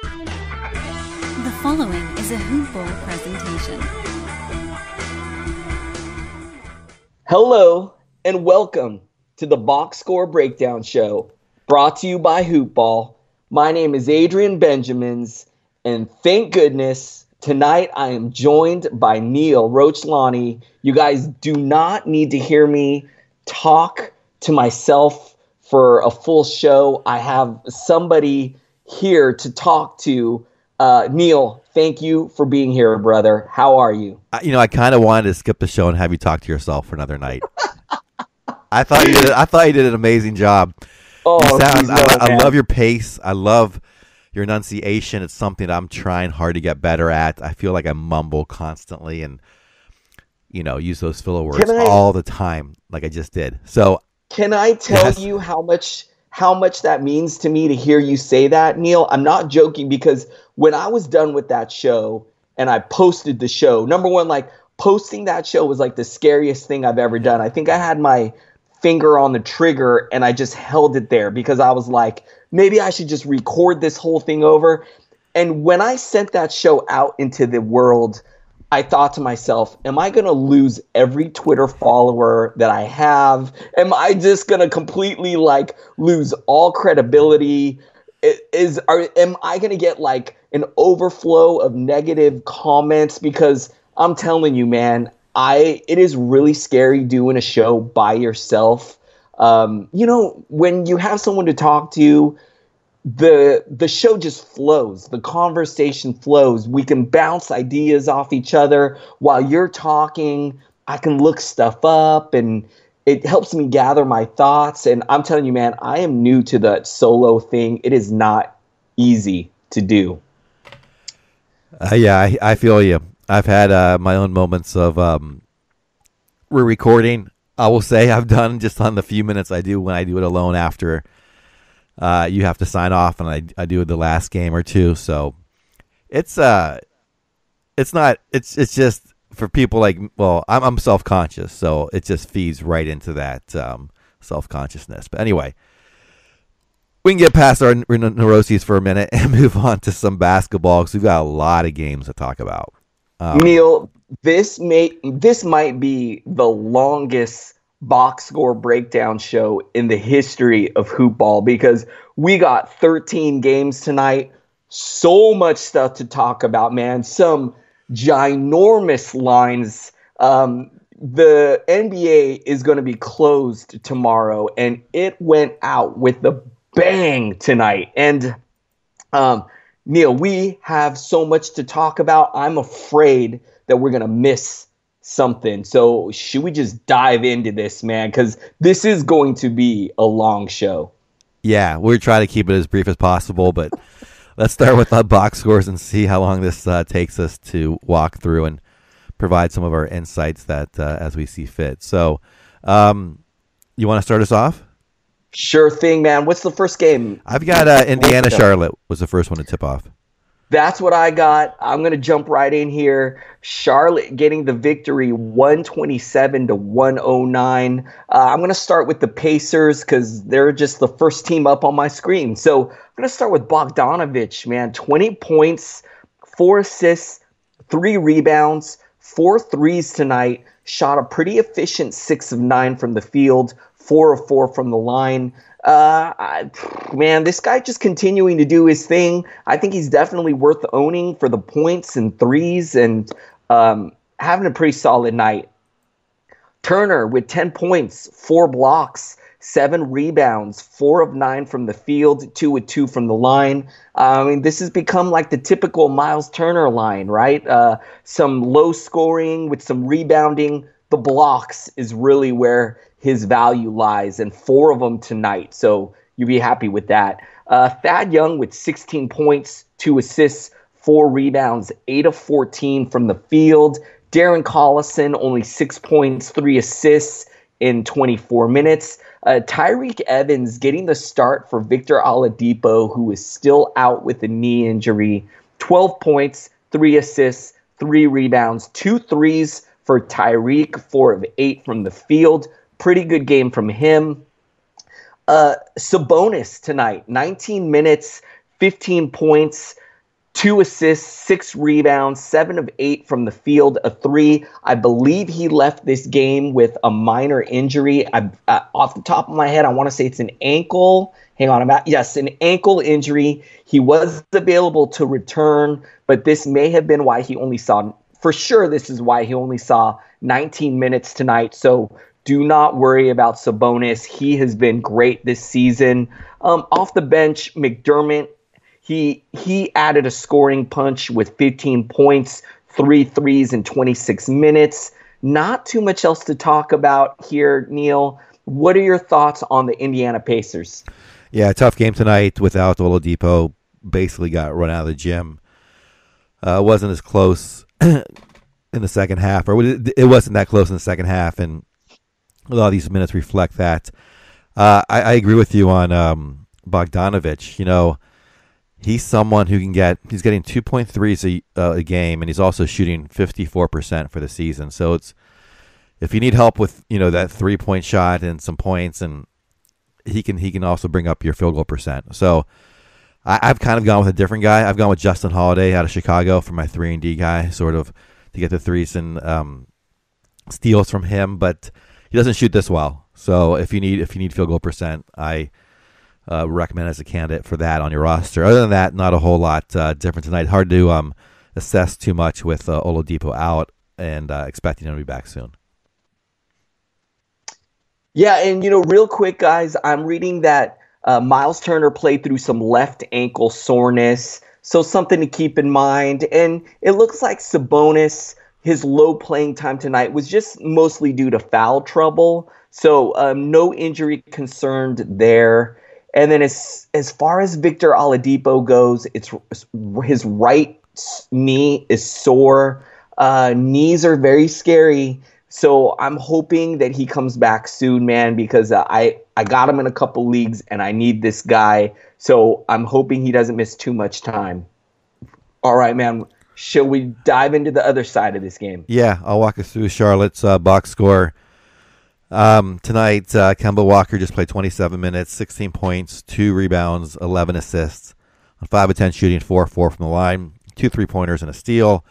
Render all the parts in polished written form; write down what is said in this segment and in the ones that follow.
The following is a Hoop Ball presentation. Hello and welcome to the Box Score Breakdown Show, brought to you by Hoop Ball. My name is Adrian Benjamins, and thank goodness tonight I am joined by Neil Rochlani. You guys do not need to hear me talk to myself for a full show. I have somebody here to talk to. Neil, thank you for being here, brother. How are you? I kind of wanted to skip the show and have you talk to yourself for another night. I thought you did an amazing job. Oh, I love your pace. I love your enunciation. It's something that I'm trying hard to get better at. I feel like I mumble constantly and use those filler words all the time, like I just did. So, can I tell you how much that means to me to hear you say that, Neil? I'm not joking, because when I was done with that show and I posted the show, number one, posting that show was the scariest thing I've ever done. I think I had my finger on the trigger and I just held it there because I was like, maybe I should just record this whole thing over. And when I sent that show out into the world, I thought to myself, am I going to lose every Twitter follower that I have? Am I just going to completely lose all credibility? Am I going to get an overflow of negative comments? Because I'm telling you, man, it is really scary doing a show by yourself. When you have someone to talk to, the show just flows. The conversation flows. We can bounce ideas off each other while you're talking. I can look stuff up and it helps me gather my thoughts. And I'm telling you, man, I am new to the solo thing. It is not easy to do. Yeah, I feel you. I've had my own moments of re-recording. I will say I've done just on the few minutes I do when I do it alone after you have to sign off, and I do the last game or two. So it's just for people I'm self-conscious, so it just feeds right into that self-consciousness. But anyway, we can get past our neuroses for a minute and move on to some basketball because we've got a lot of games to talk about. Neil, this might be the longest box score breakdown show in the history of hoop ball because we got 13 games tonight. So much stuff to talk about, man. Some ginormous lines. The NBA is going to be closed tomorrow, and it went out with a bang tonight. And Neil, we have so much to talk about. I'm afraid that we're going to miss something. So should we just dive into this, man? Because this is going to be a long show. Yeah, we're trying to keep it as brief as possible, but let's start with the box scores and see how long this takes us to walk through and provide some of our insights that as we see fit. So you want to start us off? Sure thing, man. What's the first game? I've got Indiana-Charlotte was the first one to tip off. That's what I got. I'm going to jump right in here. Charlotte getting the victory 127-109. I'm going to start with the Pacers because they're just the first team up on my screen. So I'm going to start with Bogdanović, man. 20 points, 4 assists, 3 rebounds, 4 threes tonight. Shot a pretty efficient 6 of 9 from the field, 4 of 4 from the line. Man, this guy just continuing to do his thing. I think he's definitely worth owning for the points and threes and having a pretty solid night. Turner with 10 points, 4 blocks, 7 rebounds, 4 of 9 from the field, 2 of 2 from the line. This has become like the typical Miles Turner line, right? Some low scoring with some rebounding. The blocks is really where his value lies, and 4 of them tonight. So you'll be happy with that. Thad Young with 16 points, 2 assists, 4 rebounds, 8 of 14 from the field. Darren Collison, only 6 points, 3 assists in 24 minutes. Tyreke Evans getting the start for Victor Oladipo, who is still out with a knee injury. 12 points, 3 assists, 3 rebounds, 2 threes for Tyreke, 4 of 8 from the field. Pretty good game from him. Sabonis tonight, 19 minutes, 15 points, 2 assists, 6 rebounds, 7 of 8 from the field, a 3. I believe he left this game with a minor injury. Off the top of my head, I want to say it's an ankle. Hang on, an ankle injury. He was available to return, but this may have been why he only saw, for sure, this is why he only saw 19 minutes tonight. So do not worry about Sabonis. He has been great this season. Off the bench, McDermott, he added a scoring punch with 15 points, 3 threes in 26 minutes. Not too much else to talk about here, Neil. What are your thoughts on the Indiana Pacers? Yeah, tough game tonight without Oladipo. Basically got run out of the gym. Wasn't as close in the second half, or it wasn't that close in the second half, and a lot of these minutes reflect that. I agree with you on Bogdanovich. You know, he's someone who he's getting 2.3s a game, and he's also shooting 54% for the season. So if you need help with, that 3-point shot and some points, and he can also bring up your field goal percent. So I've kind of gone with a different guy. I've gone with Justin Holiday out of Chicago for my 3-and-D guy, sort of to get the threes and steals from him, but he doesn't shoot this well. So if you need field goal percent, I recommend as a candidate for that on your roster. Other than that, not a whole lot different tonight. Hard to assess too much with Oladipo out and expecting him to be back soon. Yeah, and real quick, guys, I'm reading that Miles Turner played through some left ankle soreness, so something to keep in mind. And it looks like Sabonis, his low playing time tonight was just mostly due to foul trouble, so no injury concerned there. And then as far as Victor Oladipo goes, it's his right knee is sore. Knees are very scary. So I'm hoping that he comes back soon, man, because I got him in a couple leagues and I need this guy. So I'm hoping he doesn't miss too much time. All right, man. Shall we dive into the other side of this game? Yeah, I'll walk us through Charlotte's box score. Tonight, Kemba Walker just played 27 minutes, 16 points, 2 rebounds, 11 assists, on 5 of 10 shooting, 4 from the line, 2 3-pointers and a steal.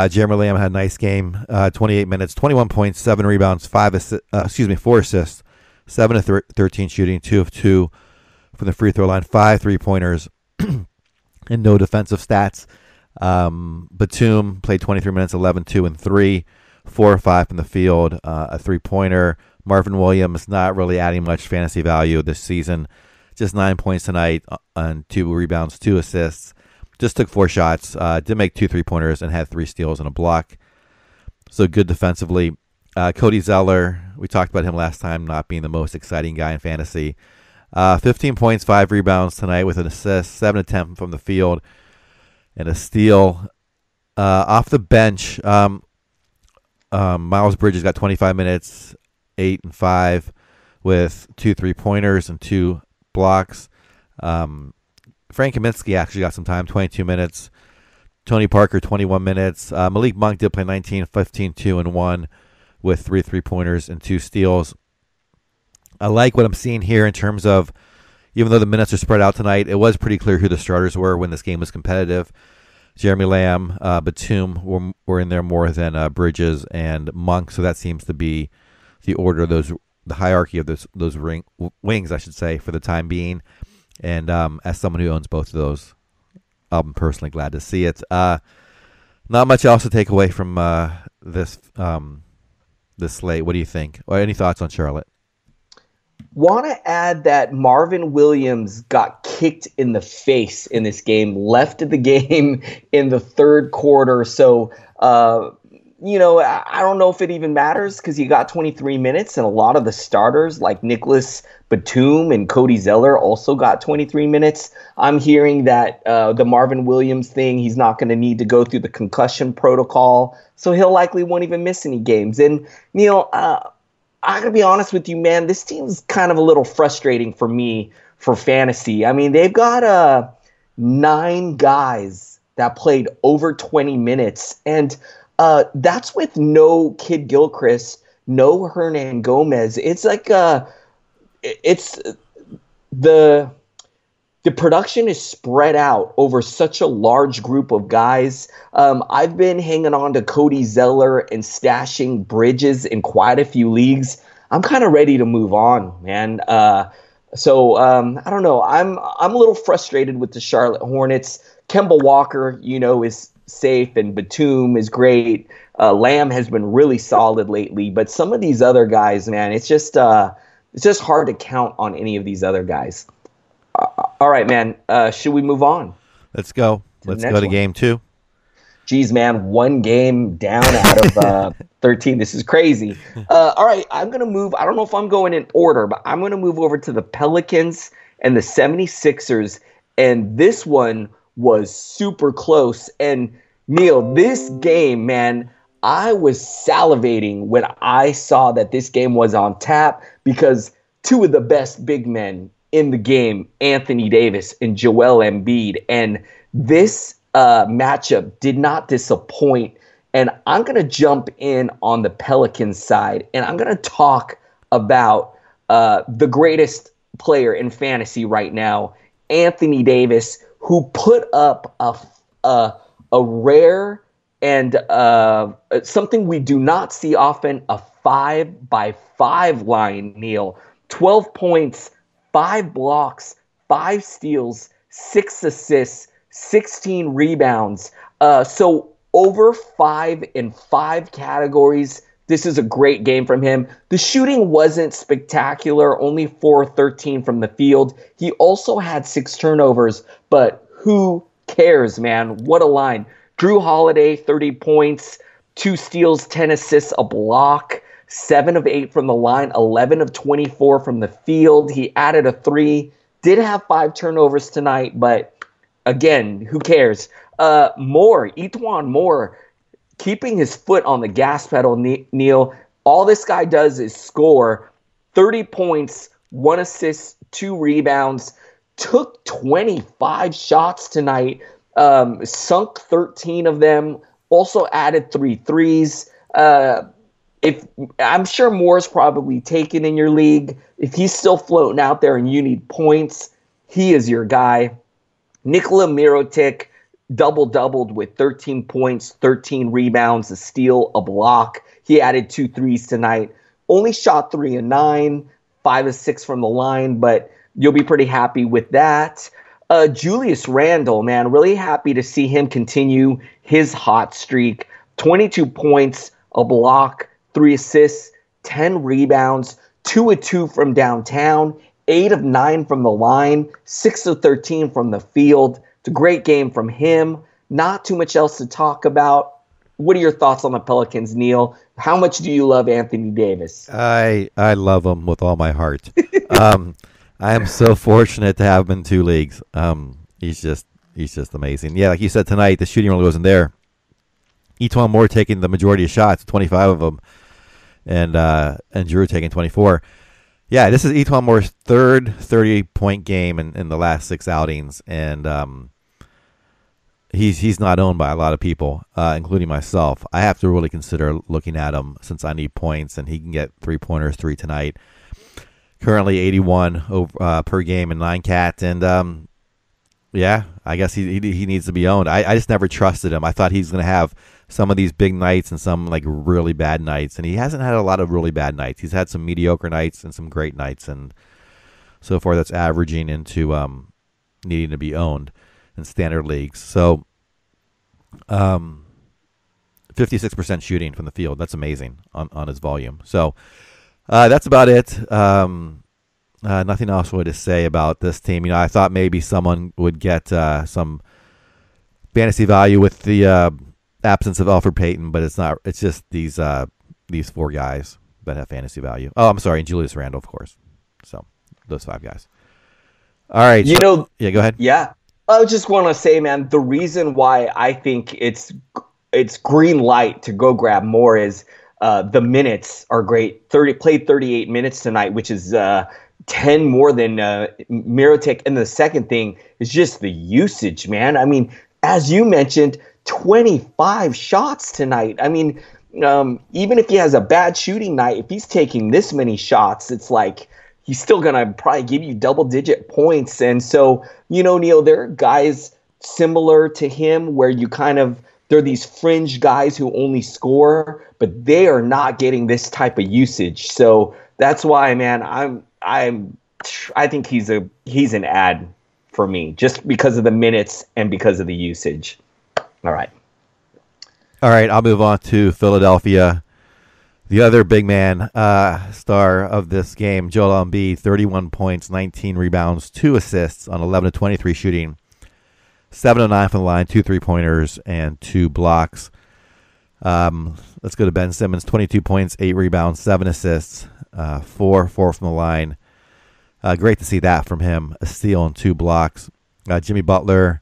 Jeremy Lamb had a nice game, 28 minutes, 21 points, 7 rebounds, 4 assists, 7 of 13 shooting, 2 of 2 from the free throw line, 5 3-pointers, and no defensive stats. Batum played 23 minutes, 11, 2, and 3, 4 or 5 from the field, a 3-pointer. Marvin Williams not really adding much fantasy value this season, just 9 points tonight on 2 rebounds, 2 assists. Just took 4 shots, did make 2 3-pointers, and had 3 steals and a block. So good defensively. Cody Zeller, we talked about him last time, not being the most exciting guy in fantasy. 15 points, 5 rebounds tonight with an assist, 7 of 10 from the field, and a steal. Off the bench, Miles Bridges got 25 minutes, 8 and 5, with 2 3-pointers and 2 blocks. Frank Kaminsky actually got some time, 22 minutes. Tony Parker, 21 minutes. Malik Monk did play 19, 15, 2, and 1 with 3 3-pointers and 2 steals. I like what I'm seeing here in terms of, even though the minutes are spread out tonight, it was pretty clear who the starters were when this game was competitive. Jeremy Lamb, Batum were in there more than Bridges and Monk, so that seems to be the order of the hierarchy of those wings, I should say, for the time being. And as someone who owns both of those, I'm personally glad to see it. Not much else to take away from this slate. What do you think? Or any thoughts on Charlotte? Want to add that Marvin Williams got kicked in the face in this game, left the game in the third quarter. So, I don't know if it even matters because he got 23 minutes, and a lot of the starters like Nicholas Batum and Cody Zeller also got 23 minutes. I'm hearing that the Marvin Williams thing, he's not going to need to go through the concussion protocol, so he'll likely won't even miss any games. And, Neil, I gotta be honest with you, man, this team's kind of a little frustrating for me for fantasy. I mean, they've got 9 guys that played over 20 minutes, and that's with no Kid Gilchrist, no Hernan Gomez. It's like it's the the production is spread out over such a large group of guys. I've been hanging on to Cody Zeller and stashing Bridges in quite a few leagues. I'm kind of ready to move on, man. So I don't know. I'm a little frustrated with the Charlotte Hornets. Kemba Walker, is safe, and Batum is great. Lamb has been really solid lately, but some of these other guys, man, it's just hard to count on any of these other guys. All right, man. Should we move on? Let's go. Let's go to game 2. Geez, man, 1 game down out of 13. This is crazy. All right, I'm going to move. I don't know if I'm going in order, but I'm going to move over to the Pelicans and the 76ers. And this one was super close. And Neil, this game, man, I was salivating when I saw that this game was on tap because 2 of the best big men in the game, Anthony Davis and Joel Embiid. And this matchup did not disappoint. And I'm going to jump in on the Pelicans side, and I'm going to talk about the greatest player in fantasy right now, Anthony Davis, who put up a rare and something we do not see often, a 5-by-5 line, Neil. 12 points, 5 blocks, 5 steals, 6 assists, 16 rebounds. So over 5 in 5 categories. This is a great game from him. The shooting wasn't spectacular, only 4-13 from the field. He also had 6 turnovers, but who cares, man? What a line. Drew Holiday, 30 points, 2 steals, 10 assists, a block, 7 of 8 from the line, 11 of 24 from the field. He added a 3, did have 5 turnovers tonight, but again, who cares? Etuan Moore, keeping his foot on the gas pedal, Neil. All this guy does is score. 30 points, 1 assist, 2 rebounds, took 25 shots tonight, sunk 13 of them, also added 3 threes. If I'm sure Moore's probably taken in your league. If he's still floating out there and you need points, he is your guy. Nikola Mirotic doubled with 13 points, 13 rebounds, a steal, a block. He added 2 threes tonight. Only shot 3 and 9, 5 of 6 from the line, but you'll be pretty happy with that. Julius Randle, man, really happy to see him continue his hot streak. 22 points, a block, 3 assists, 10 rebounds, 2 of 2 from downtown, 8 of 9 from the line, 6 of 13 from the field. It's a great game from him. Not too much else to talk about. What are your thoughts on the Pelicans, Neil? How much do you love Anthony Davis? I love him with all my heart. I am so fortunate to have him in 2 leagues. He's just amazing. Yeah, like you said tonight, the shooting really wasn't there. Etuan Moore taking the majority of shots, 25 of them, and Drew taking 24. Yeah, this is Etuan Moore's 3rd 30-point game in the last 6 outings, and he's not owned by a lot of people, including myself. I have to really consider looking at him since I need points, and he can get 3-pointers, 3 tonight. Currently 81 per game in 9 cat, and yeah, I guess he needs to be owned. I just never trusted him. I thought he's going to have some of these big nights and some like really bad nights, and he hasn't had a lot of really bad nights. He's had some mediocre nights and some great nights, and so far that's averaging into needing to be owned in standard leagues. So 56% shooting from the field. That's amazing on his volume. So that's about it. Nothing else really to say about this team. I thought maybe someone would get some fantasy value with the absence of Alfred Payton, but it's not. It's just these 4 guys that have fantasy value. Oh, I'm sorry, and Julius Randle, of course. So those 5 guys. All right. Yeah, go ahead. Yeah. I just want to say, man, the reason why I think it's green light to go grab more is the minutes are great. Played 38 minutes tonight, which is 10 more than Mirotic. And the second thing is just the usage, man. I mean, as you mentioned, 25 shots tonight. I mean, even if he has a bad shooting night, if he's taking this many shots, it's like he's still going to probably give you double-digit points. And so, Neil, there are guys similar to him where they're these fringe guys who only score, but they are not getting this type of usage. So that's why, man, I think he's an ad for me, just because of the minutes and because of the usage. All right, I'll move on to Philadelphia. The other big man star of this game, Joel Embiid, 31 points, 19 rebounds, 2 assists on 11 of 23 shooting, 7 of 9 from the line, 2 3-pointers, and 2 blocks. Let's go to Ben Simmons, 22 points, 8 rebounds, 7 assists, 4 from the line. Great to see that from him, a steal and 2 blocks. Jimmy Butler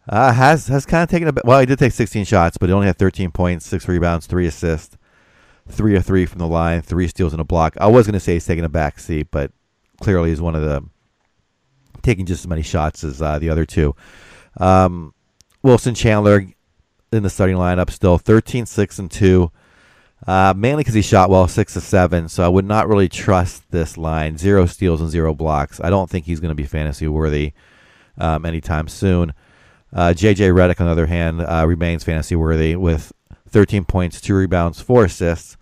has kind of taken a bit. Well, he did take 16 shots, but he only had 13 points, 6 rebounds, 3 assists, 3 of 3 from the line, 3 steals and a block. I was going to say he's taking a back seat, but clearly he's one of the taking just as many shots as the other two. Wilson Chandler in the starting lineup still 13, 6, and 2. Mainly because he shot well, 6 of 7. So I would not really trust this line. 0 steals and 0 blocks. I don't think he's going to be fantasy worthy anytime soon. JJ Redick, on the other hand, remains fantasy worthy with 13 points, 2 rebounds, 4 assists,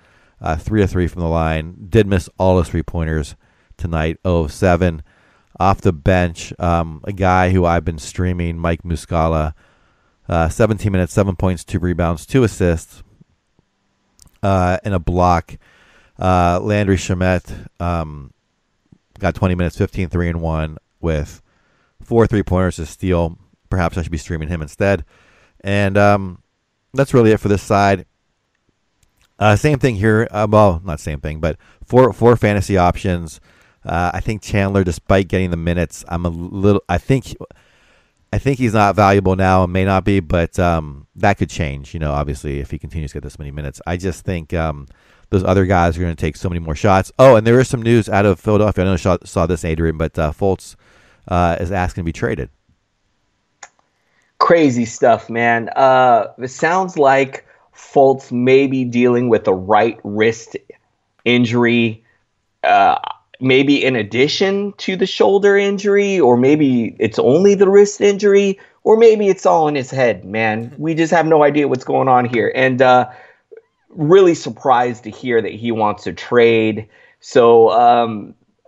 3 of 3 from the line. Did miss all his 3-pointers tonight, 0 of 7. Off the bench, a guy who I've been streaming, Mike Muscala, 17 minutes, 7 points, 2 rebounds, 2 assists, and a block. Landry Shamet got 20 minutes, 15, 3, and 1 with 4 3-pointers, a steal. Perhaps I should be streaming him instead. And that's really it for this side. Same thing here. Well, not same thing, but four fantasy options. I think Chandler, despite getting the minutes, I think he's not valuable now and may not be, but that could change, obviously, if he continues to get this many minutes. I just think those other guys are going to take so many more shots. Oh, and there is some news out of Philadelphia. I know you saw this, Adrian, but Fultz is asking to be traded. Crazy stuff, man. It sounds like Fultz may be dealing with a right wrist injury, maybe in addition to the shoulder injury, or maybe it's only the wrist injury, or maybe it's all in his head, man. We just have no idea what's going on here. And really surprised to hear that he wants to trade. So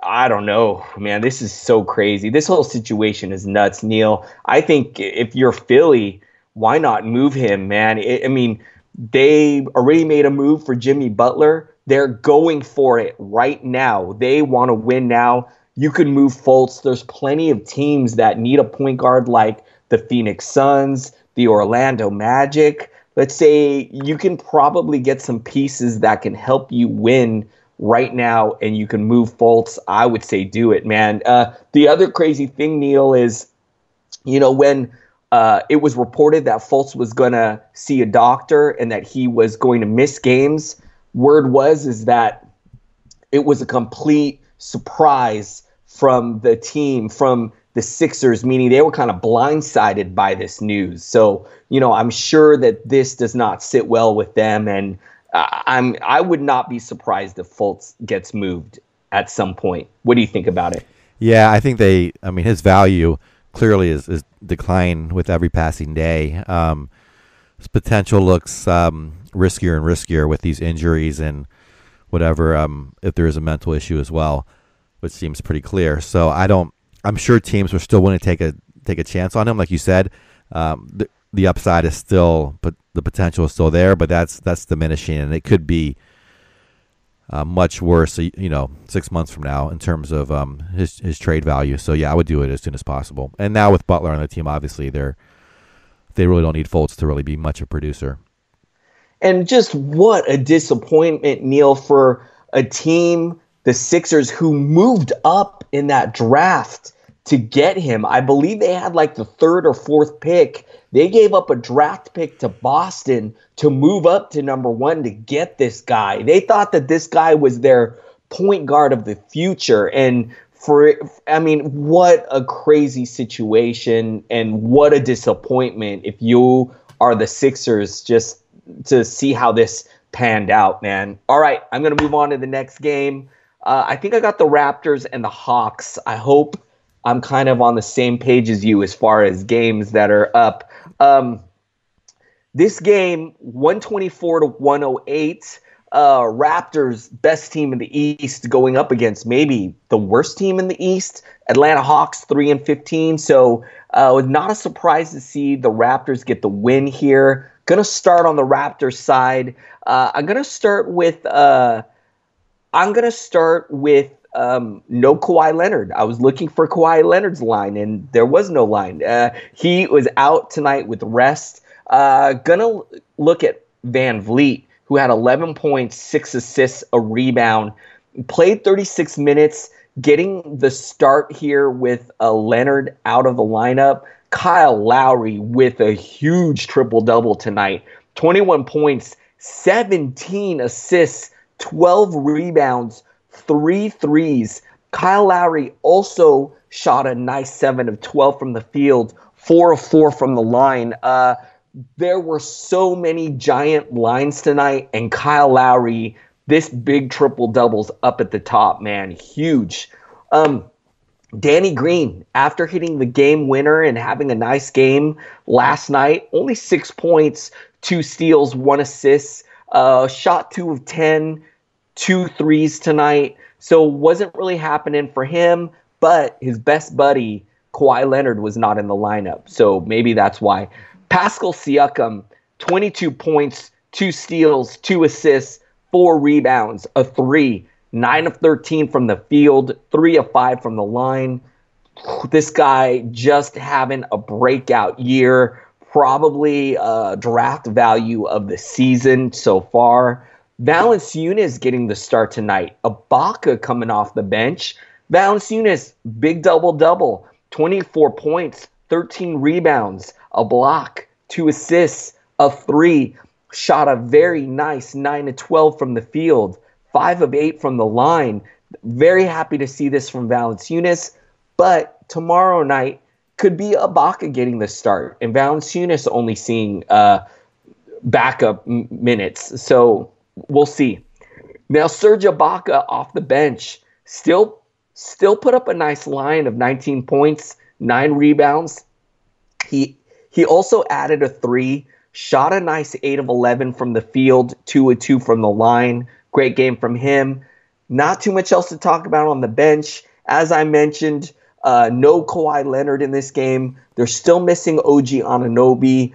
I don't know, man. This is so crazy. This whole situation is nuts, Neil. I think if you're Philly, why not move him, man? They already made a move for Jimmy Butler. They're going for it right now. They want to win now. You could move Fultz. There's plenty of teams that need a point guard like the Phoenix Suns, the Orlando Magic. Let's say you can probably get some pieces that can help you win right now, and you can move Fultz. I would say do it, man. The other crazy thing, Neil, is, when it was reported that Fultz was going to see a doctor and that he was going to miss games, word is that it was a complete surprise from the team, from the Sixers, meaning they were kind of blindsided by this news. So, I'm sure that this does not sit well with them, and I would not be surprised if Fultz gets moved at some point. What do you think about it? Yeah, I think his value clearly is declining with every passing day. His potential looks riskier and riskier with these injuries and whatever, if there is a mental issue as well, which seems pretty clear. So I'm sure teams are still willing to take a chance on him, like you said. The upside is still, but the potential is still there, but that's diminishing, and it could be much worse, 6 months from now in terms of his trade value. So yeah, I would do it as soon as possible. And now with Butler on the team, obviously they really don't need Fultz to really be much of a producer. And just what a disappointment, Neil, for a team, the Sixers, who moved up in that draft to get him. I believe they had like the 3rd or 4th pick. They gave up a draft pick to Boston to move up to number 1 to get this guy. They thought that this guy was their point guard of the future. And what a crazy situation and what a disappointment if you are the Sixers, just to see how this panned out, man. All right, I'm going to move on to the next game. I think I got the Raptors and the Hawks. I hope I'm kind of on the same page as you as far as games that are up. This game, 124 to 108. Raptors, best team in the East, going up against maybe the worst team in the East. Atlanta Hawks, 3-15. So not a surprise to see the Raptors get the win here. Gonna start on the Raptors side. I'm gonna start with no Kawhi Leonard. I was looking for Kawhi Leonard's line, and there was no line. He was out tonight with rest. Gonna look at Van Vliet, who had 11 points, 6 assists, a rebound, played 36 minutes, getting the start here with Leonard out of the lineup. Kyle Lowry with a huge triple-double tonight, 21 points, 17 assists, 12 rebounds, 3 threes. Kyle Lowry also shot a nice 7 of 12 from the field, 4 of 4 from the line. There were so many giant lines tonight, and Kyle Lowry, this big triple-double's up at the top, man. Huge. Danny Green, after hitting the game winner and having a nice game last night, only 6 points, 2 steals, 1 assist, shot 2 of 10, 2 threes tonight. So wasn't really happening for him, but his best buddy, Kawhi Leonard, was not in the lineup. So maybe that's why. Pascal Siakam, 22 points, 2 steals, 2 assists, 4 rebounds, a 3, 9 of 13 from the field, 3 of 5 from the line. This guy just having a breakout year, probably draft value of the season so far. Valanciunas getting the start tonight. Ibaka coming off the bench. Valanciunas, big double-double, 24 points, 13 rebounds, a block, 2 assists, a 3, shot a very nice 9 of 12 from the field, 5 of 8 from the line. Very happy to see this from Valanciunas, but tomorrow night could be Ibaka getting the start, and Valanciunas only seeing backup minutes. So we'll see. Now Serge Ibaka off the bench, still put up a nice line of 19 points, 9 rebounds. He also added a 3, shot a nice 8 of 11 from the field, 2 of 2 from the line. Great game from him. Not too much else to talk about on the bench. As I mentioned, no Kawhi Leonard in this game. They're still missing OG Anunoby.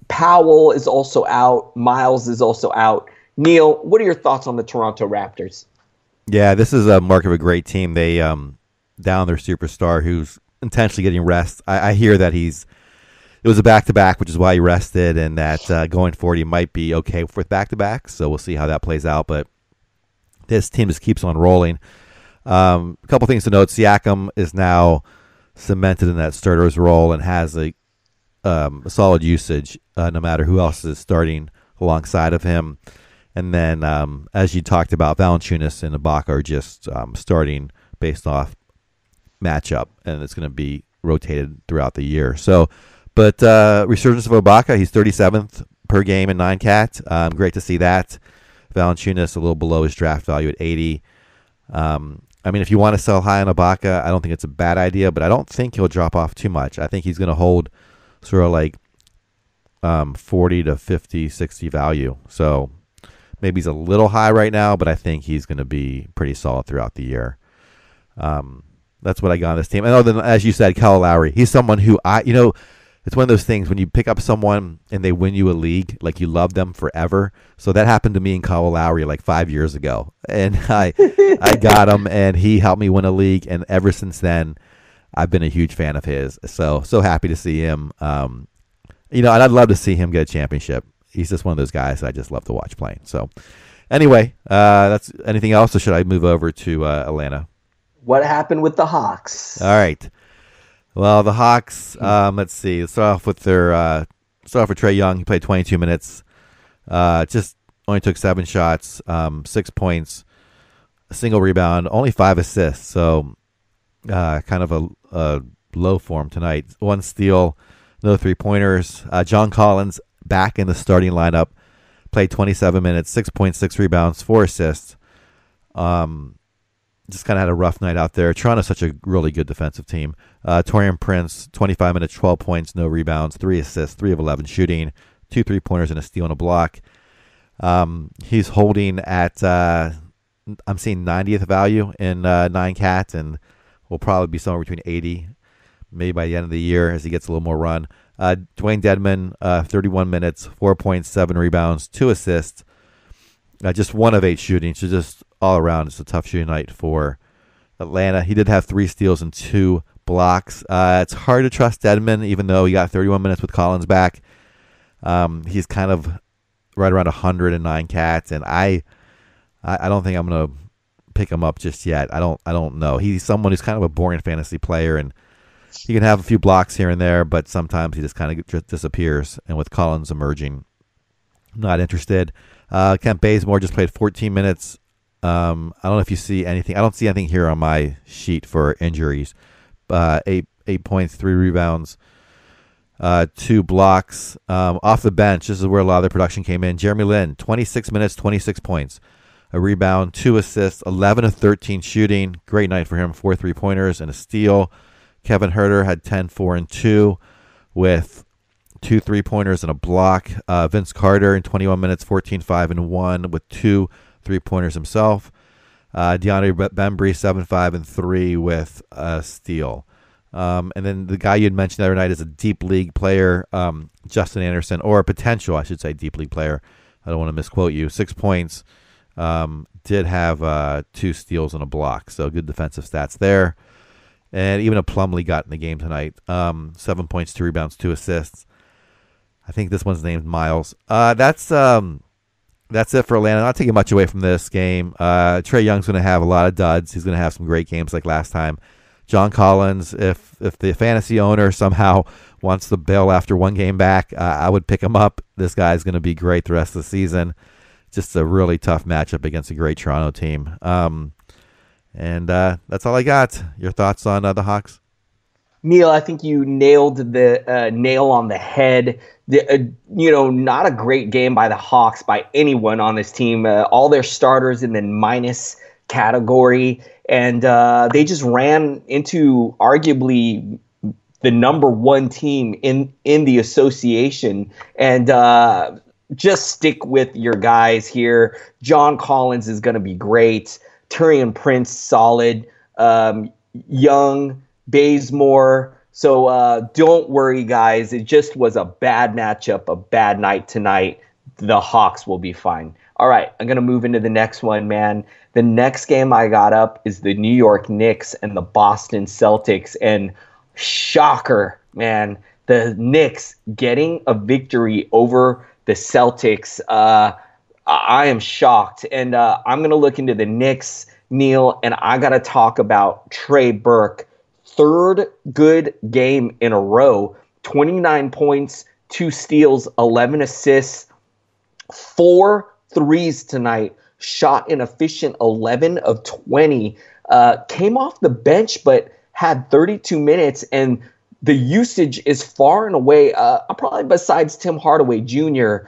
Powell is also out. Miles is also out. Neil, what are your thoughts on the Toronto Raptors? Yeah, this is a mark of a great team. They down their superstar who's intentionally getting rest. I hear that it was a back-to-back, which is why he rested, and that going forward he might be okay with back-to-backs, so we'll see how that plays out. But this team just keeps on rolling. A couple things to note. Siakam is now cemented in that starter's role and has a solid usage no matter who else is starting alongside of him. And then, as you talked about, Valanciunas and Ibaka are just starting based off matchup, and it's going to be rotated throughout the year. So, but resurgence of Ibaka, he's 37th per game in 9-cat. Great to see that. Valanciunas a little below his draft value at 80. I mean, if you want to sell high on Ibaka, I don't think it's a bad idea, but I don't think he'll drop off too much. I think he's going to hold sort of like 40 to 50, 60 value. So maybe he's a little high right now, but I think he's going to be pretty solid throughout the year. That's what I got on this team. And other than, as you said, Kyle Lowry, he's someone who it's one of those things when you pick up someone and they win you a league, like you love them forever. So that happened to me and Kyle Lowry like 5 years ago. And I got him and he helped me win a league. And ever since then, I've been a huge fan of his. So happy to see him. And I'd love to see him get a championship. He's just one of those guys I just love to watch playing. So anyway, that's anything else, or should I move over to Atlanta? What happened with the Hawks? All right. Well, the Hawks, let's see. Let's start off with Trae Young. He played 22 minutes. Just only took 7 shots, 6 points, a single rebound, only 5 assists. So kind of a low form tonight. 1 steal, no 3-pointers. John Collins back in the starting lineup. Played 27 minutes, 6.6 rebounds, 4 assists. Just kind of had a rough night out there. Toronto's such a really good defensive team. Taurean Prince, 25 minutes, 12 points, no rebounds, 3 assists, 3 of 11 shooting, 2 3-pointers, and a steal and a block. He's holding at, I'm seeing 90th value in 9-cat, and will probably be somewhere between 80, maybe by the end of the year as he gets a little more run. Dwayne Dedman, 31 minutes, 4 points, 7 rebounds, 2 assists, just 1 of 8 shooting, so just all around, it's a tough shooting night for Atlanta. He did have 3 steals and 2 blocks. It's hard to trust Dedman, even though he got 31 minutes with Collins back. He's kind of right around 109 cats, and I don't think I'm gonna pick him up just yet. I don't know. He's someone who's kind of a boring fantasy player, and he can have a few blocks here and there, but sometimes he just kind of disappears. And with Collins emerging, I'm not interested. Kent Bazemore just played 14 minutes. I don't know if you see anything. I don't see anything here on my sheet for injuries. 8 points, 3 rebounds, 2 blocks. Off the bench, this is where a lot of the production came in. Jeremy Lin, 26 minutes, 26 points, a rebound, 2 assists, 11 of 13 shooting. Great night for him, 4 3-pointers and a steal. Kevin Huerter had 10, 4, and 2 with 2 3-pointers and a block. Vince Carter in 21 minutes, 14, 5, and 1 with 2 3-pointers himself. DeAndre Bembry, 7, 5, and 3 with a steal. And then the guy you had mentioned the other night is a deep league player, Justin Anderson, or a potential, I should say, deep league player. I don't want to misquote you. 6 points, did have 2 steals and a block, so good defensive stats there. And even a Plumlee got in the game tonight. 7 points, 2 rebounds, 2 assists. I think this one's named Miles. That's it for Atlanta. Not taking much away from this game. Trae Young's going to have a lot of duds. He's going to have some great games like last time. John Collins, if the fantasy owner somehow wants to bail after 1 game back, I would pick him up. This guy's going to be great the rest of the season. Just a really tough matchup against a great Toronto team. And that's all I got. Your thoughts on the Hawks? Neil, I think you nailed the nail on the head. Not a great game by the Hawks, by anyone on this team. All their starters in the minus category, and they just ran into arguably the number 1 team in the association. And just stick with your guys here. John Collins is going to be great. Taurean Prince, solid. Young, Bazemore. So don't worry, guys. It just was a bad matchup, a bad night tonight. The Hawks will be fine. All right, I'm going to move into the next one, man. The next game I got up is the New York Knicks and the Boston Celtics. And shocker, man, the Knicks getting a victory over the Celtics. I am shocked. And I'm going to look into the Knicks, Neil, and I got to talk about Trey Burke. 3rd good game in a row. 29 points, 2 steals, 11 assists, 4 threes tonight. Shot an efficient 11 of 20. Came off the bench, but had 32 minutes, and the usage is far and away, probably besides Tim Hardaway Jr.,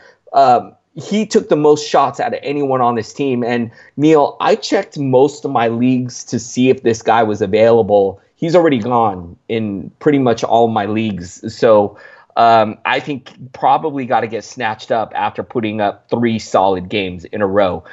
he took the most shots out of anyone on this team. And Neil, I checked most of my leagues to see if this guy was available. He's already gone in pretty much all of my leagues. So I think probably got to get snatched up after putting up 3 solid games in a row.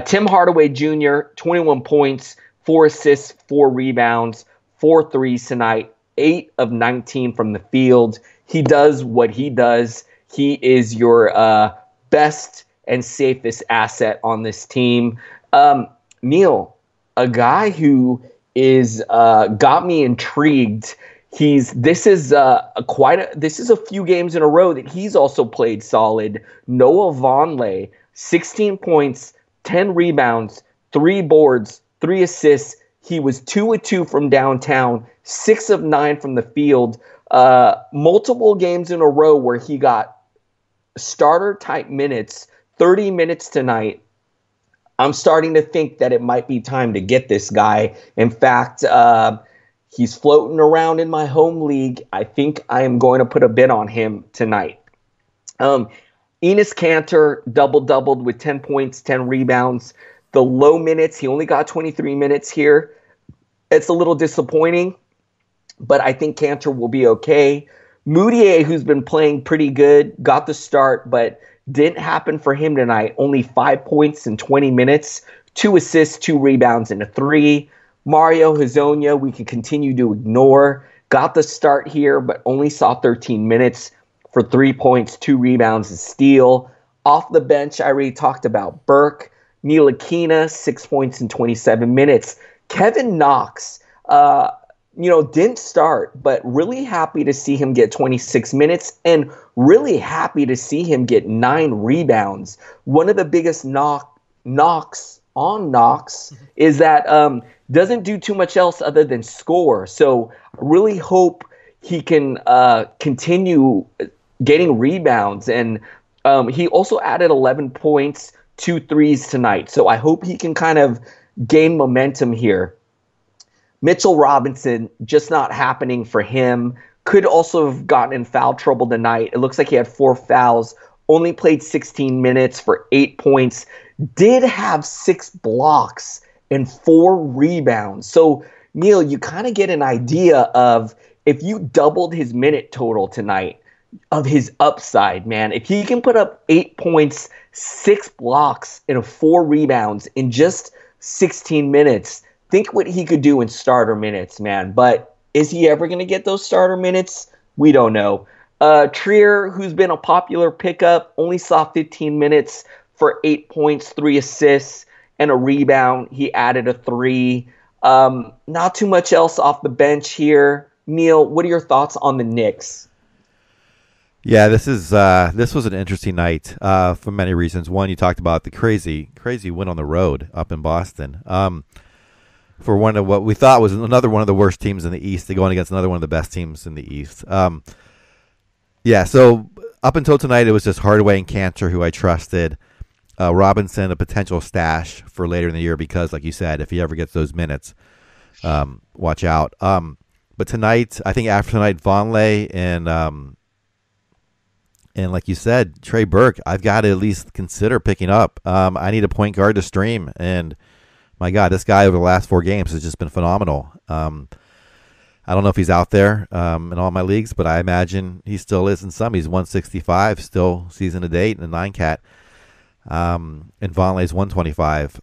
Tim Hardaway Jr., 21 points, 4 assists, 4 rebounds, 4 threes tonight, 8 of 19 from the field. He does what he does. He is your best and safest asset on this team. Neil, a guy who is got me intrigued. This is a few games in a row that he's also played solid. Noah Vonleh, 16 points, 10 rebounds, 3 boards, 3 assists. He was 2 of 2 from downtown, 6 of 9 from the field. Multiple games in a row where he got starter type minutes, 30 minutes tonight. I'm starting to think that it might be time to get this guy. In fact, he's floating around in my home league. I think I am going to put a bid on him tonight. Enes Kanter doubled with 10 points, 10 rebounds, the low minutes. He only got 23 minutes here. It's a little disappointing, but I think Cantor will be okay. Moutier, who's been playing pretty good, got the start, but didn't happen for him tonight. Only 5 points in 20 minutes, 2 assists, 2 rebounds, and a 3. Mario Hezonja, we can continue to ignore. Got the start here, but only saw 13 minutes for 3 points, 2 rebounds, and steal. Off the bench, I already talked about Burke. Ntilikina, 6 points in 27 minutes. Kevin Knox, didn't start, but really happy to see him get 26 minutes and really happy to see him get 9 rebounds. One of the biggest knocks on Knox is that doesn't do too much else other than score. So I really hope he can continue getting rebounds. And he also added 11 points, 2 threes tonight. So I hope he can kind of gain momentum here. Mitchell Robinson, just not happening for him. Could also have gotten in foul trouble tonight. It looks like he had 4 fouls. Only played 16 minutes for 8 points. Did have 6 blocks and 4 rebounds. So, Neil, you kind of get an idea of if you doubled his minute total tonight, of his upside, man. If he can put up 8 points, 6 blocks, and 4 rebounds in just 16 minutes, think what he could do in starter minutes, man. But is he ever going to get those starter minutes? We don't know. Trier, who's been a popular pickup, only saw 15 minutes for 8 points, 3 assists, and a rebound. He added a 3. Not too much else off the bench here. Neil, what are your thoughts on the Knicks? Yeah, this was an interesting night for many reasons. One, you talked about the crazy win on the road up in Boston. For one of what we thought was another one of the worst teams in the East, to go against another one of the best teams in the East. So up until tonight, it was just Hardaway and Cantor, who I trusted. Robinson, a potential stash for later in the year because, like you said, if he ever gets those minutes, watch out. But tonight, I think after tonight, Vonleh and like you said, Trey Burke, I've got to at least consider picking up. I need a point guard to stream, and my God, this guy over the last 4 games has just been phenomenal. I don't know if he's out there in all my leagues, but I imagine he still is in some. He's 165 still season to date in the 9-cat. And Vonleh's 125.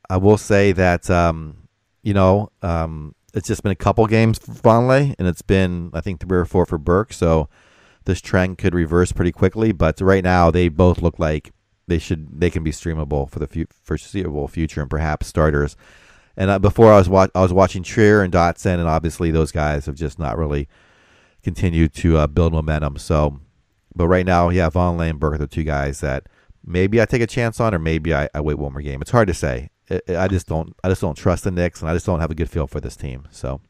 I will say that, it's just been a couple games for Vonleh, and it's been, I think, 3 or 4 for Burke. So this trend could reverse pretty quickly. But right now, they both look like they can be streamable for the foreseeable future and perhaps starters. And before I was watching Trier and Dotson, and obviously those guys have just not really continued to build momentum. So, but right now, yeah, Vonleh and Burke are the 2 guys that maybe I take a chance on, or maybe I wait one more game. It's hard to say. I just don't trust the Knicks, and I just don't have a good feel for this team. So,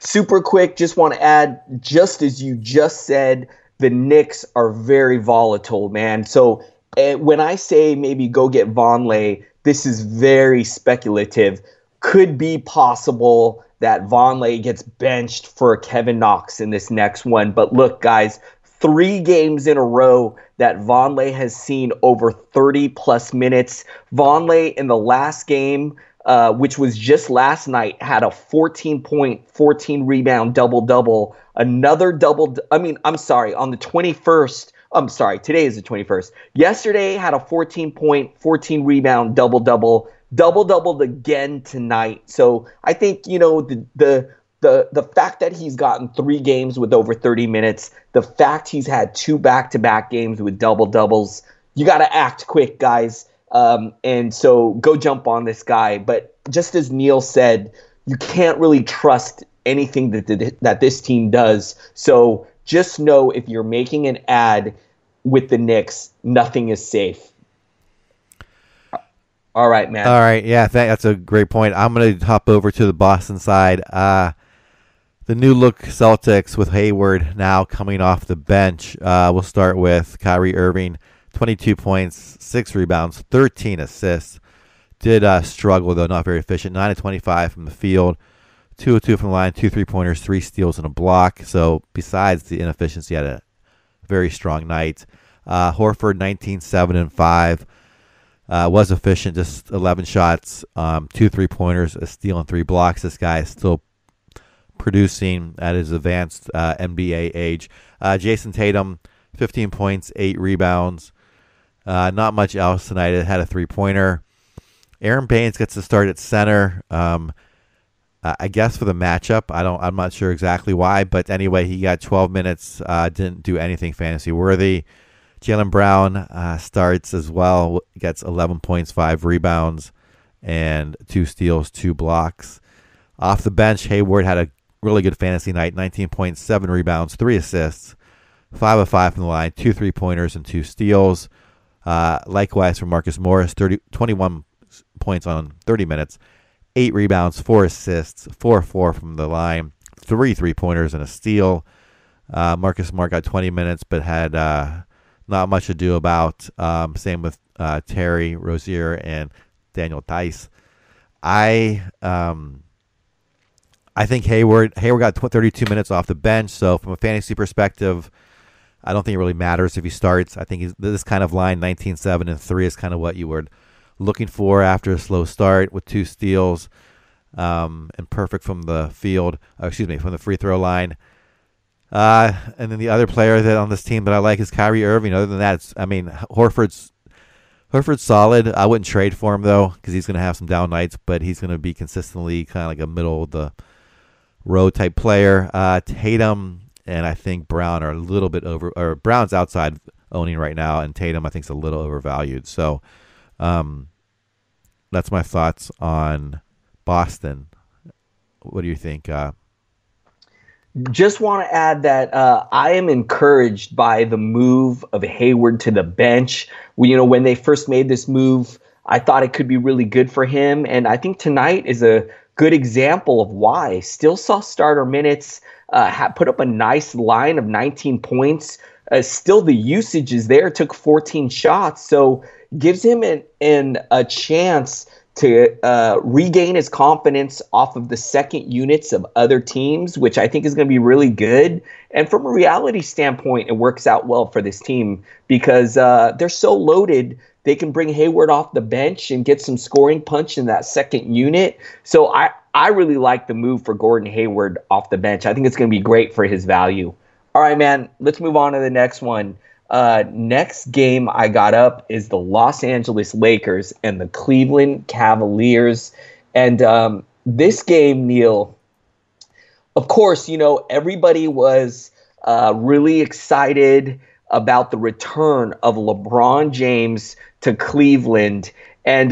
super quick, just want to add, just as you just said, the Knicks are very volatile, man. So when I say maybe go get Vonleh, this is very speculative. Could be possible that Vonleh gets benched for Kevin Knox in this next one. But look, guys, 3 games in a row that Vonleh has seen over 30-plus minutes. Vonleh in the last game, which was just last night, had a 14-point, 14-rebound double-double. Another on the 21st. I'm sorry, today is the 21st. Yesterday had a 14-point, 14-rebound double-double. Double-doubled again tonight. So I think, the fact that he's gotten 3 games with over 30 minutes, the fact he's had 2 back-to-back games with double-doubles, you got to act quick, guys. And so go jump on this guy. But just as Neil said, you can't really trust anything that this team does. So just know if you're making an ad with the Knicks, nothing is safe. All right, man. All right, yeah, that's a great point. I'm going to hop over to the Boston side. The new look Celtics with Hayward now coming off the bench. We'll start with Kyrie Irving, 22 points, 6 rebounds, 13 assists. Did struggle, though, not very efficient. 9 of 25 from the field, 2 of 2 from the line, 2 3-pointers, 3 steals, and a block. So besides the inefficiency, had a very strong night. Horford, 19, 7, and 5. Was efficient, just 11 shots, 2 3-pointers, a steal, and 3 blocks. This guy is still producing at his advanced NBA age. Jason Tatum, 15 points, 8 rebounds. Not much else tonight. It had a 3-pointer. Aaron Baines gets to start at center. I guess for the matchup. I'm not sure exactly why, but anyway, he got 12 minutes. Didn't do anything fantasy worthy. Jaylen Brown starts as well. Gets 11 points, 5 rebounds, and 2 steals, 2 blocks. Off the bench, Hayward had a really good fantasy night. 19 points, 7 rebounds, 3 assists, 5 of 5 from the line, 2 3-pointers, and 2 steals. Likewise for Marcus Morris, 21 points on 30 minutes, 8 rebounds, 4 assists, 4 of 4 from the line, 3 3-pointers, and a steal. Marcus Smart got 20 minutes, but had not much to do about. Same with Terry Rozier and Daniel Tice. I think Hayward got 32 minutes off the bench, so from a fantasy perspective, I don't think it really matters if he starts. I think this kind of line, 19, 7, and 3, is kind of what you were looking for after a slow start with 2 steals and perfect from the field. From the free throw line. And then the other player that on this team that I like is Kyrie Irving. Other than that, Horford's solid. I wouldn't trade for him, though, because he's going to have some down nights, but he's going to be consistently kind of like a middle-of-the-road type player. Tatum and I think Brown are a little bit Brown's outside owning right now, and Tatum I think is a little overvalued. So that's my thoughts on Boston. What do you think? Just want to add that I am encouraged by the move of Hayward to the bench. When they first made this move, I thought it could be really good for him. And I think tonight is a good example of why. Still saw starter minutes, put up a nice line of 19 points. Still the usage is there, took 14 shots. So gives him a chance to regain his confidence off of the second units of other teams, which I think is going to be really good. And from a reality standpoint, it works out well for this team because they're so loaded. They can bring Hayward off the bench and get some scoring punch in that second unit. So I really like the move for Gordon Hayward off the bench. I think it's going to be great for his value. All right, man, let's move on to the next one. Next game I got up is the Los Angeles Lakers and the Cleveland Cavaliers. And this game, Neil, of course, everybody was really excited about the return of LeBron James to Cleveland. And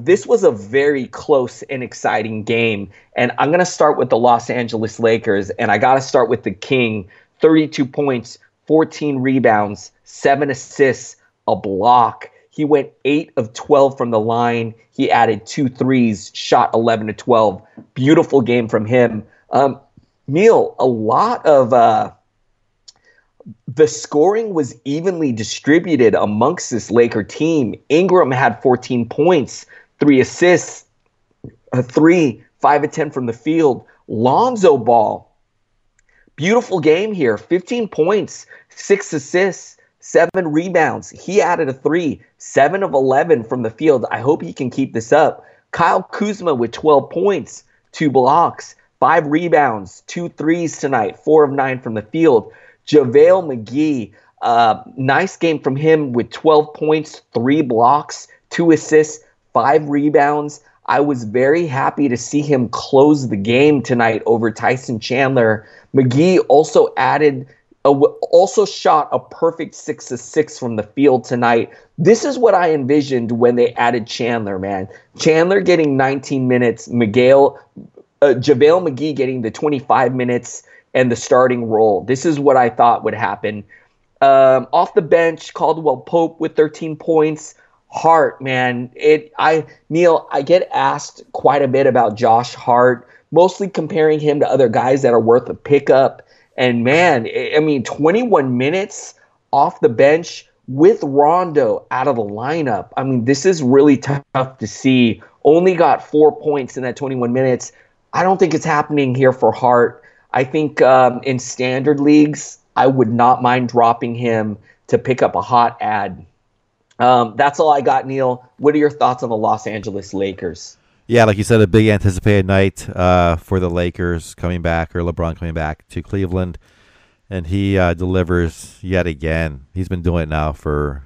this was a very close and exciting game. And I'm going to start with the Los Angeles Lakers, and I got to start with the King. 32 points, 14 rebounds, 7 assists, a block. He went 8 of 12 from the line. He added 2 threes, shot 11 to 12. Beautiful game from him. Neil, a lot of the scoring was evenly distributed amongst this Laker team. Ingram had 14 points, 3 assists, a 3, 5 of 10 from the field. Lonzo Ball, beautiful game here. 15 points, 6 assists, 7 rebounds. He added a 3, 7 of 11 from the field. I hope he can keep this up. Kyle Kuzma with 12 points, 2 blocks, 5 rebounds, 2 threes tonight, 4 of 9 from the field. JaVale McGee, nice game from him with 12 points, 3 blocks, 2 assists, 5 rebounds. I was very happy to see him close the game tonight over Tyson Chandler. McGee also shot a perfect 6 of 6 from the field tonight. This is what I envisioned when they added Chandler, man. Chandler getting 19 minutes, JaVale McGee getting the 25 minutes and the starting role. This is what I thought would happen. Off the bench, Caldwell Pope with 13 points. Hart, man. Neil, I get asked quite a bit about Josh Hart, mostly comparing him to other guys that are worth a pickup. And man, 21 minutes off the bench with Rondo out of the lineup. This is really tough to see. Only got 4 points in that 21 minutes. I don't think it's happening here for Hart. I think in standard leagues, I would not mind dropping him to pick up a hot ad. That's all I got, Neil. What are your thoughts on the Los Angeles Lakers? Yeah, like you said, a big anticipated night for the Lakers coming back, or LeBron coming back to Cleveland. And he delivers yet again. He's been doing it now for,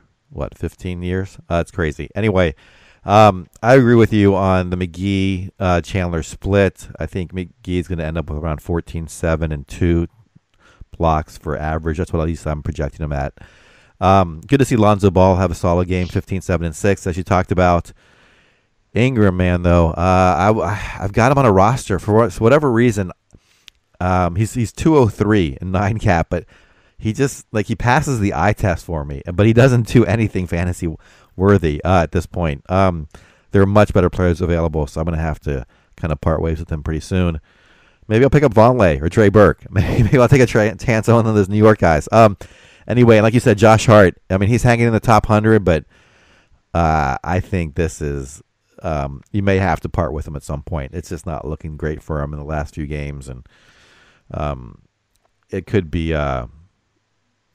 15 years? It's crazy. Anyway, I agree with you on the McGee-Chandler split. I think McGee's going to end up with around 14, 7, and 2 blocks for average. That's what at least I'm projecting him at. Good to see Lonzo Ball have a solid game, 15, 7, and 6, as you talked about. Ingram, man, though, I've got him on a roster for whatever reason. He's 203 and 9 cap, but he just he passes the eye test for me, but he doesn't do anything fantasy worthy at this point. There are much better players available, so I'm going to have to kind of part ways with him pretty soon. Maybe I'll pick up Vonleh or Trey Burke. Maybe I'll take a chance on one of those New York guys. Anyway, like you said, Josh Hart. I mean, he's hanging in the top 100, but I think this is you may have to part with him at some point. It's just not looking great for him in the last few games, and it could be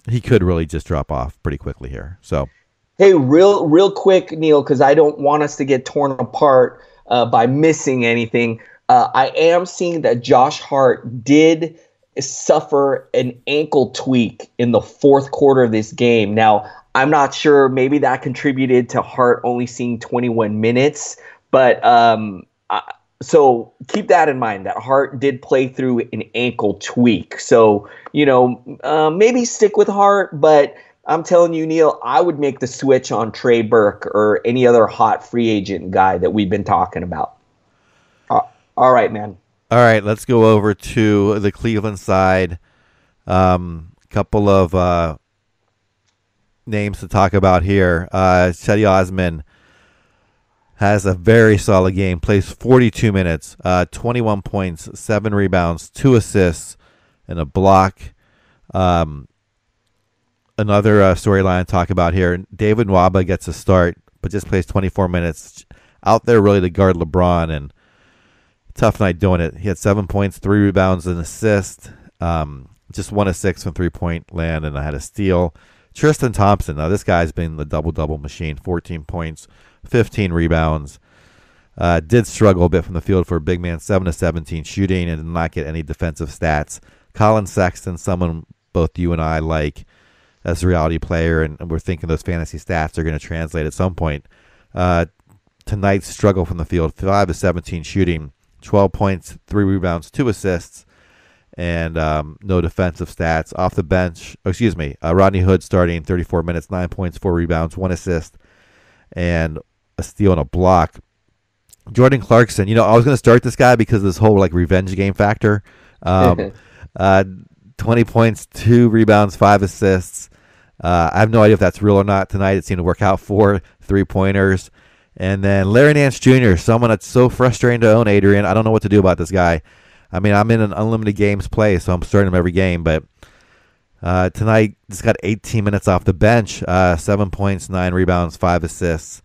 he could really just drop off pretty quickly here. So, hey, real quick, Neil, because I don't want us to get torn apart by missing anything. I am seeing that Josh Hart did suffer an ankle tweak in the fourth quarter of this game. Now, I'm not sure. Maybe that contributed to Hart only seeing 21 minutes. But so keep that in mind, that Hart did play through an ankle tweak. So, maybe stick with Hart. But I'm telling you, Neil, I would make the switch on Trey Burke or any other hot free agent guy that we've been talking about. All right, man. All right, let's go over to the Cleveland side. Couple of names to talk about here. Cedi Osman has a very solid game, plays 42 minutes, 21 points, 7 rebounds, 2 assists, and a block. Another storyline to talk about here. David Nwaba gets a start, but just plays 24 minutes. Out there really to guard LeBron, and tough night doing it. He had 7 points, 3 rebounds, and an assist. Just 1 of 6 from three-point land, and I had a steal. Tristan Thompson. Now, this guy's been the double-double machine. 14 points, 15 rebounds. Did struggle a bit from the field for a big man. 7 of 17 shooting, and did not get any defensive stats. Colin Sexton, someone both you and I like as a reality player, and we're thinking those fantasy stats are going to translate at some point. Tonight's struggle from the field. 5 of 17 shooting. 12 points, 3 rebounds, 2 assists, and no defensive stats. Off the bench, Rodney Hood starting 34 minutes, 9 points, 4 rebounds, 1 assist, and a steal and a block. Jordan Clarkson, I was going to start this guy because of this whole revenge game factor. 20 points, 2 rebounds, 5 assists. I have no idea if that's real or not tonight. It seemed to work out 4 3-pointers. And then Larry Nance Jr., someone that's so frustrating to own, Adrian. I don't know what to do about this guy. I mean, I'm in an unlimited games play, so I'm starting him every game. But tonight, just got 18 minutes off the bench, 7 points, 9 rebounds, 5 assists,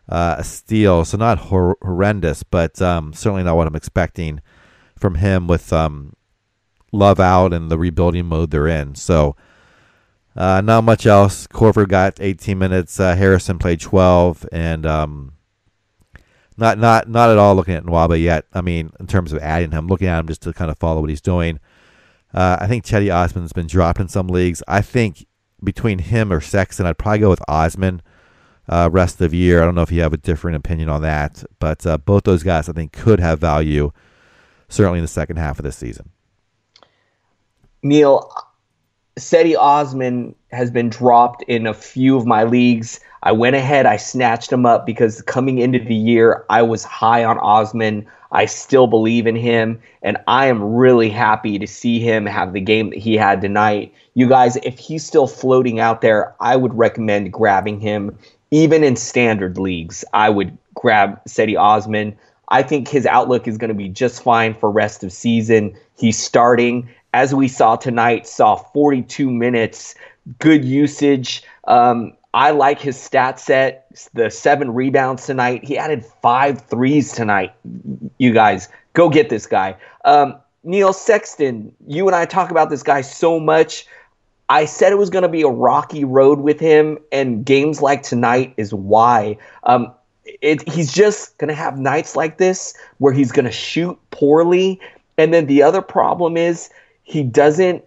a steal. So not horrendous, but certainly not what I'm expecting from him with Love out and the rebuilding mode they're in. So not much else. Korver got 18 minutes. Harrison played 12, and not at all looking at Nwaba yet. I mean, in terms of adding him, looking at him just to kind of follow what he's doing. I think Cedi Osman's been dropped in some leagues. I think between him or Sexton, I'd probably go with Osman rest of the year. I don't know if you have a different opinion on that, but both those guys I think could have value certainly in the second half of this season. Neil, Cedi Osman has been dropped in a few of my leagues. I went ahead, I snatched him up because coming into the year, I was high on Osman. I still believe in him, and I am really happy to see him have the game that he had tonight. You guys, if he's still floating out there, I would recommend grabbing him. Even in standard leagues, I would grab Cedi Osman. I think his outlook is going to be just fine for rest of season. He's starting. As we saw tonight, saw 42 minutes, good usage. I like his stat set, the 7 rebounds tonight. He added 5 threes tonight. You guys, go get this guy. Neil Sexton, you and I talk about this guy so much. I said it was going to be a rocky road with him, and games like tonight is why. He's just going to have nights like this where he's going to shoot poorly. And then the other problem is he doesn't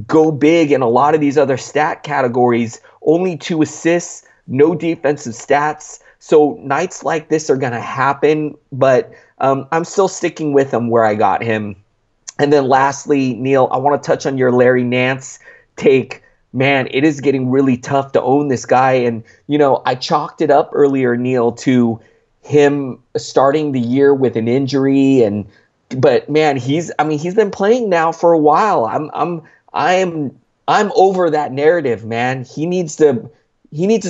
go big in a lot of these other stat categories. Only 2 assists, no defensive stats. So nights like this are going to happen, but I'm still sticking with him where I got him. And then lastly, Neil, I want to touch on your Larry Nance take. Man, it is getting really tough to own this guy. And, I chalked it up earlier, Neil, to him starting the year with an injury. But man, he's been playing now for a while. I'm over that narrative, man. He needs to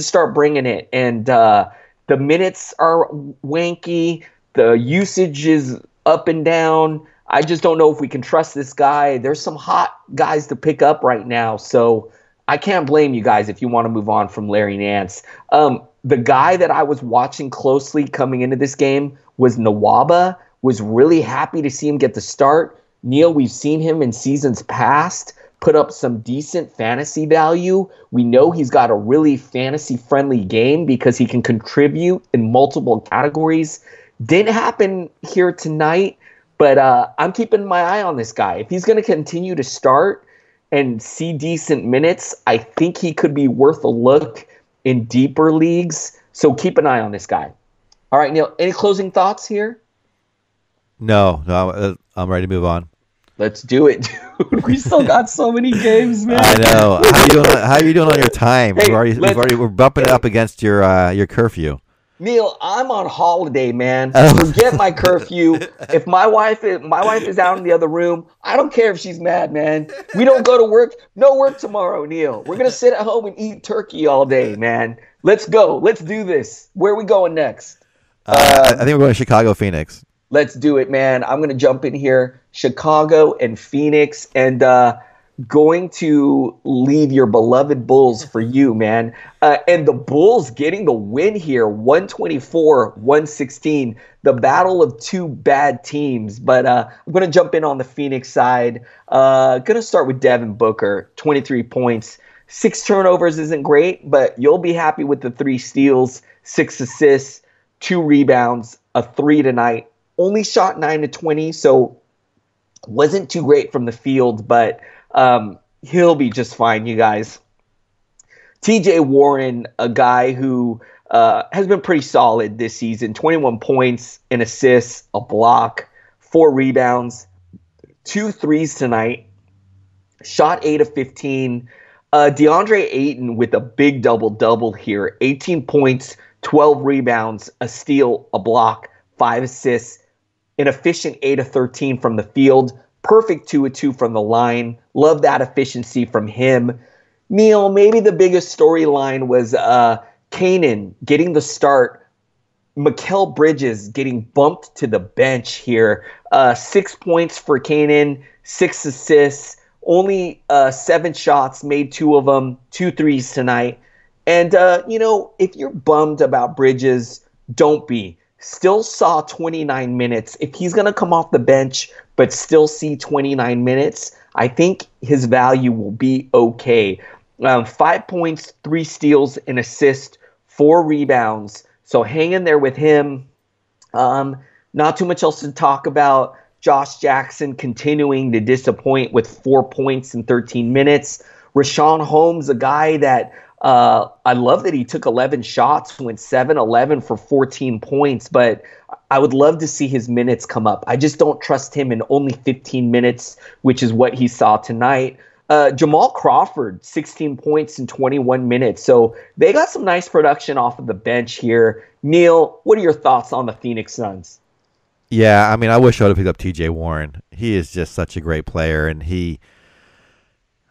start bringing it. And the minutes are wanky. The usage is up and down. I just don't know if we can trust this guy. There's some hot guys to pick up right now. So I can't blame you guys if you want to move on from Larry Nance. The guy that I was watching closely coming into this game was Nwaba. Was really happy to see him get the start. Neil, we've seen him in seasons past put up some decent fantasy value. We know he's got a really fantasy-friendly game because he can contribute in multiple categories. Didn't happen here tonight, but I'm keeping my eye on this guy. If he's going to continue to start and see decent minutes, I think he could be worth a look in deeper leagues. So keep an eye on this guy. All right, Neil, any closing thoughts here? No, I'm ready to move on. Let's do it, dude. We still got so many games, man. I know. How are you doing on your time? Hey, we're bumping it up against your curfew. Neil, I'm on holiday, man. Forget my curfew. If my wife is out in the other room, I don't care if she's mad, man. We don't go to work. No work tomorrow, Neil. We're gonna sit at home and eat turkey all day, man. Let's go. Let's do this. Where are we going next? I think we're going to Chicago, Phoenix. Let's do it, man. I'm going to jump in here. Chicago and Phoenix, and going to leave your beloved Bulls for you, man. And the Bulls getting the win here, 124-116. The battle of two bad teams. But I'm going to jump in on the Phoenix side. Going to start with Devin Booker, 23 points. 6 turnovers isn't great, but you'll be happy with the 3 steals, 6 assists, 2 rebounds, a 3 tonight. Only shot 9-20, so wasn't too great from the field, but he'll be just fine, you guys. TJ Warren, a guy who has been pretty solid this season, 21 points, an assist, a block, 4 rebounds, 2 threes tonight, shot 8 of 15. DeAndre Ayton with a big double-double here, 18 points, 12 rebounds, a steal, a block, 5 assists, an efficient 8 of 13 from the field, perfect 2 of 2 from the line. Love that efficiency from him. Neil, maybe the biggest storyline was Kanan getting the start. Mikal Bridges getting bumped to the bench here. 6 points for Kanan, 6 assists, only 7 shots, made 2 of them, 2 threes tonight. And, if you're bummed about Bridges, don't be. Still saw 29 minutes. If he's going to come off the bench but still see 29 minutes, I think his value will be okay. 5 points, 3 steals, an assist, 4 rebounds. So hang in there with him. Not too much else to talk about. Josh Jackson continuing to disappoint with 4 points in 13 minutes. Rashawn Holmes, a guy that I love that he took 11 shots, went 7-11 for 14 points, but I would love to see his minutes come up. I just don't trust him in only 15 minutes, which is what he saw tonight. Jamal Crawford, 16 points in 21 minutes. So they got some nice production off of the bench here. Neil, what are your thoughts on the Phoenix Suns? Yeah, I mean, I wish I would have picked up TJ Warren. He is just such a great player, and he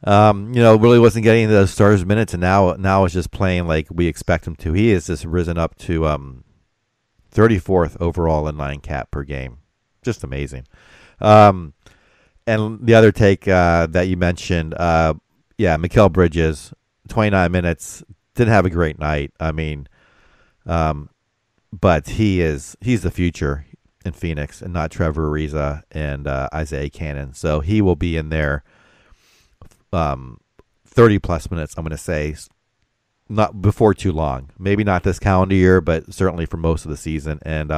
really wasn't getting into those starters minutes, and now is just playing like we expect him to. He has just risen up to 34th overall in 9 cap per game. Just amazing. And the other take that you mentioned, Mikal Bridges, 29 minutes, didn't have a great night. I mean, but he's the future in Phoenix, and not Trevor Ariza and Isaiah Cannon. So he will be in there 30 plus minutes, I'm going to say, not before too long. Maybe not this calendar year, but certainly for most of the season. And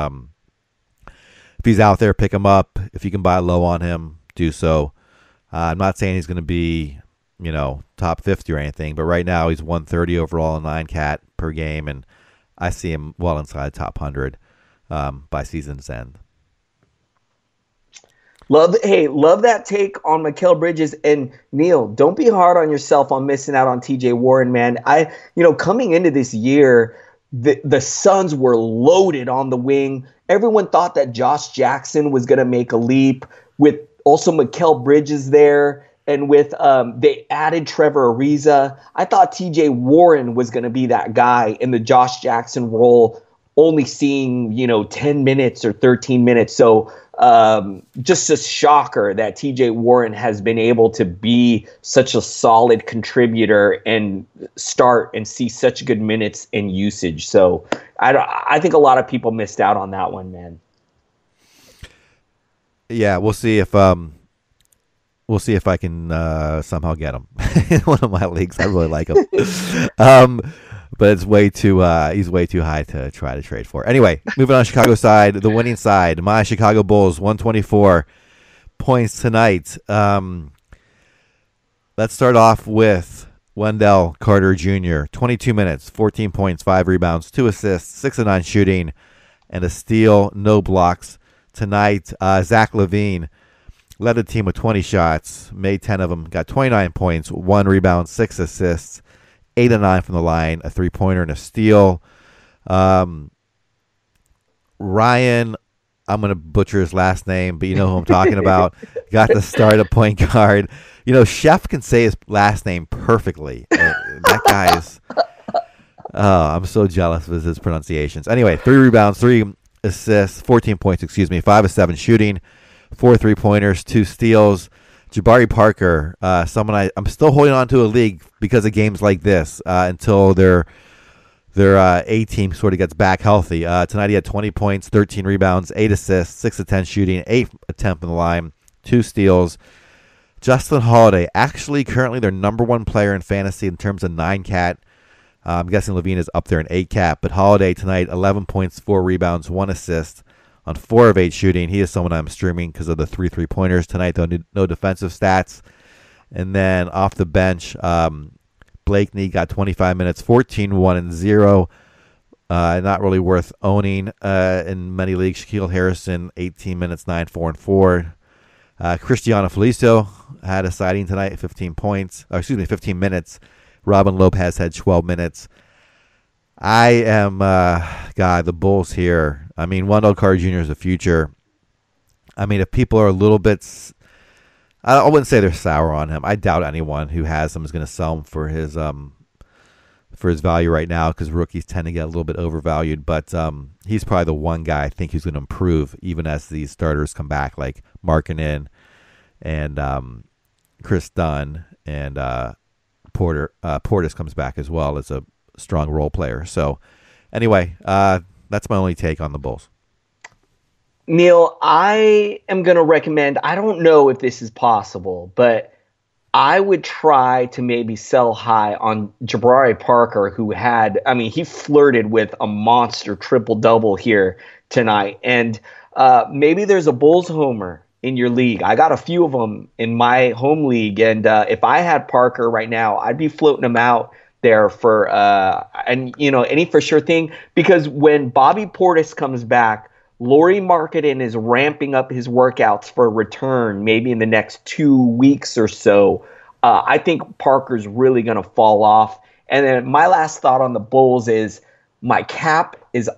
if he's out there, pick him up. If you can buy low on him, do so. I'm not saying he's going to be, top 50 or anything, but right now he's 130 overall, 9 cat per game, and I see him well inside top 100 by season's end. Love that take on Mikal Bridges. And Neil, don't be hard on yourself on missing out on TJ Warren, man. Coming into this year, the Suns were loaded on the wing. Everyone thought that Josh Jackson was going to make a leap, with also Mikal Bridges there. And with they added Trevor Ariza. I thought TJ Warren was going to be that guy in the Josh Jackson role, only seeing 10 minutes or 13 minutes. So just a shocker that TJ Warren has been able to be such a solid contributor and start and see such good minutes and usage. So I think a lot of people missed out on that one, man. Yeah, we'll see if I can somehow get him in one of my leagues. I really like him. But it's way too he's way too high to try to trade for. Anyway, moving on to Chicago side, the winning side, my Chicago Bulls, 124 points tonight. Let's start off with Wendell Carter Jr., 22 minutes, 14 points, 5 rebounds, 2 assists, 6 of 9 shooting, and a steal, no blocks tonight. Zach LaVine led the team with 20 shots, made 10 of them, got 29 points, 1 rebound, 6 assists, 8 of 9 from the line, a 3-pointer and a steal. Ryan, I'm going to butcher his last name, but you know who I'm talking about. Got the start at point guard. Chef can say his last name perfectly. That guy is... I'm so jealous of his pronunciations. Anyway, 3 rebounds, 3 assists, 14 points, 5 of 7 shooting, 4 3-pointers, 2 steals. Jabari Parker, someone I'm still holding on to a league because of games like this until their A team sort of gets back healthy. Tonight he had 20 points, 13 rebounds, 8 assists, 6 of 10 shooting, 8 attempt from the line, 2 steals. Justin Holiday, actually currently their number 1 player in fantasy in terms of 9 cat. I'm guessing Levine is up there in 8 cat, but Holiday tonight, 11 points, 4 rebounds, 1 assist on 4 of 8 shooting. He is someone I'm streaming because of the 3 3-pointers tonight, though no defensive stats. And then off the bench, Blakeney got 25 minutes, 14, 1, and 0. Not really worth owning in many leagues. Shaquille Harrison, 18 minutes, 9, 4, and 4. Cristiano Felicio had a sighting tonight, 15 minutes. Robin Lopez had 12 minutes. I am, the Bulls here. I mean, Wendell Carter Jr. is the future. I mean, if people are a little bit, I wouldn't say they're sour on him. I doubt anyone who has him is going to sell him for his value right now, because rookies tend to get a little bit overvalued. But he's probably the one guy I think who's going to improve even as these starters come back, like Markkanen and Chris Dunn, and Portis comes back as well as a strong role player. So anyway, that's my only take on the Bulls. Neil, I am going to recommend, I don't know if this is possible, but I would try to maybe sell high on Jabari Parker, who he flirted with a monster triple-double here tonight. And maybe there's a Bulls homer in your league. I got a few of them in my home league. And if I had Parker right now, I'd be floating him out there for any for sure thing, because when Bobby Portis comes back, Lauri Markkanen is ramping up his workouts for a return maybe in the next 2 weeks or so. I think Parker's really going to fall off. And then my last thought on the Bulls is my cap is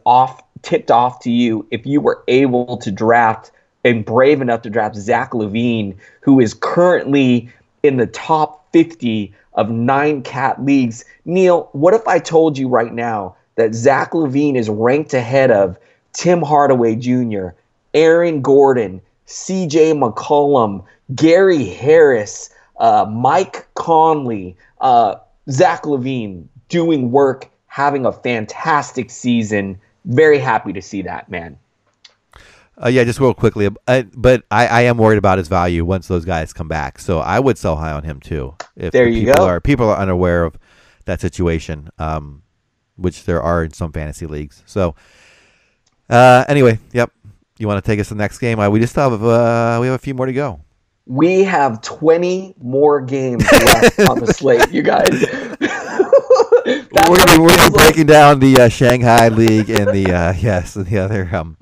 tipped off to you if you were able to draft and brave enough to draft Zach LaVine, who is currently in the top 50 of 9 cat leagues. Neil, what if I told you right now that Zach LaVine is ranked ahead of Tim Hardaway Jr., Aaron Gordon, CJ McCollum, Gary Harris, Mike Conley, Zach LaVine doing work, having a fantastic season. Very happy to see that, man. Yeah, just real quickly. But I am worried about his value once those guys come back. So I would sell high on him too. If there you go. People are unaware of that situation, which there are in some fantasy leagues. So anyway, yep. You want to take us to the next game? We just have we have a few more to go. We have 20 more games left on the slate, you guys. We're going to be breaking down the Shanghai League and the other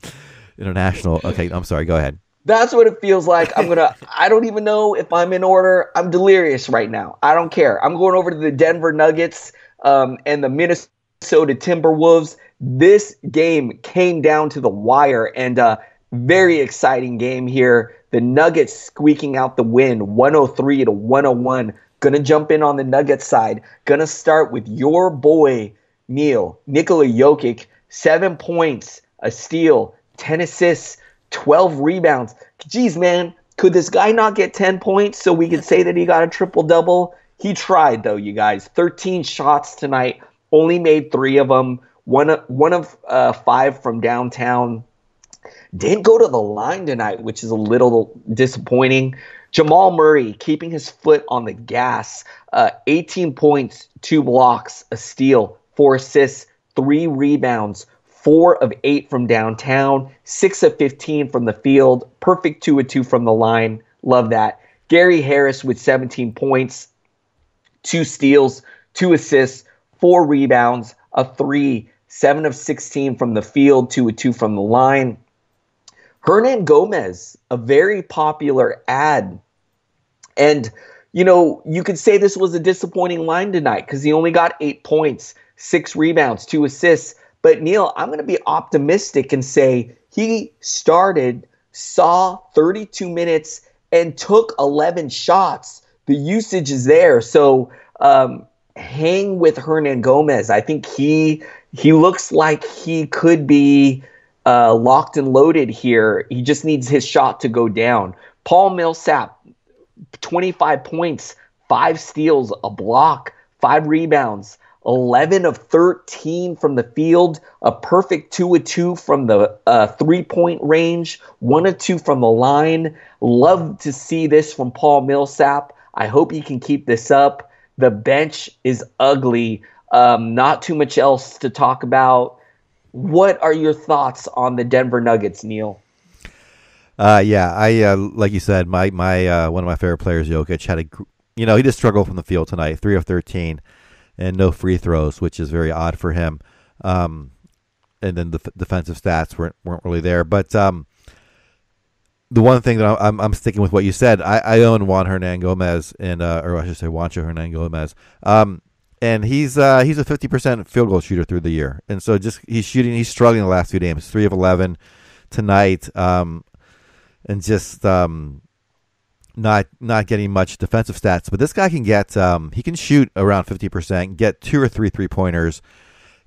international. Okay, I'm sorry. Go ahead. That's what it feels like. I don't even know if I'm in order. I'm delirious right now. I don't care. I'm going over to the Denver Nuggets and the Minnesota Timberwolves. This game came down to the wire, and very exciting game here. The Nuggets squeaking out the win, 103-101. Gonna jump in on the Nuggets side. Gonna start with your boy, Nikola Jokic. 7 points, a steal, 10 assists, 12 rebounds. Jeez, man, could this guy not get 10 points so we could say that he got a triple-double? He tried, though, you guys. 13 shots tonight, only made 3 of them. One of 5 from downtown. Didn't go to the line tonight, which is a little disappointing. Jamal Murray keeping his foot on the gas. 18 points, 2 blocks, a steal, 4 assists, 3 rebounds, 4 of 8 from downtown, 6 of 15 from the field, perfect 2 of 2 from the line. Love that. Gary Harris with 17 points, 2 steals, 2 assists, 4 rebounds, a 3, 7 of 16 from the field, 2 of 2 from the line. Hernan Gomez, a very popular ad. And, you could say this was a disappointing line tonight because he only got 8 points, 6 rebounds, 2 assists. But, Neil, I'm going to be optimistic and say he saw 32 minutes, and took 11 shots. The usage is there. So hang with Hernan Gomez. I think he looks like he could be locked and loaded here. He just needs his shot to go down. Paul Millsap, 25 points, 5 steals, a block, 5 rebounds, 11 of 13 from the field, a perfect 2 of 2 from the 3-point range, 1 of 2 from the line. Love to see this from Paul Millsap. I hope he can keep this up. The bench is ugly. Not too much else to talk about. What are your thoughts on the Denver Nuggets, Neil? I like you said, my one of my favorite players, Jokic, had he just struggled from the field tonight, 3 of 13, and no free throws, which is very odd for him. And then the defensive stats weren't really there. But the one thing that I'm sticking with what you said, I own Juancho Hernan Gomez, and he's a 50% field goal shooter through the year, and so he's struggling the last 2 games, 3 of 11 tonight, and just not getting much defensive stats. But this guy can he can shoot around 50%, get 2 or 3 3-pointers,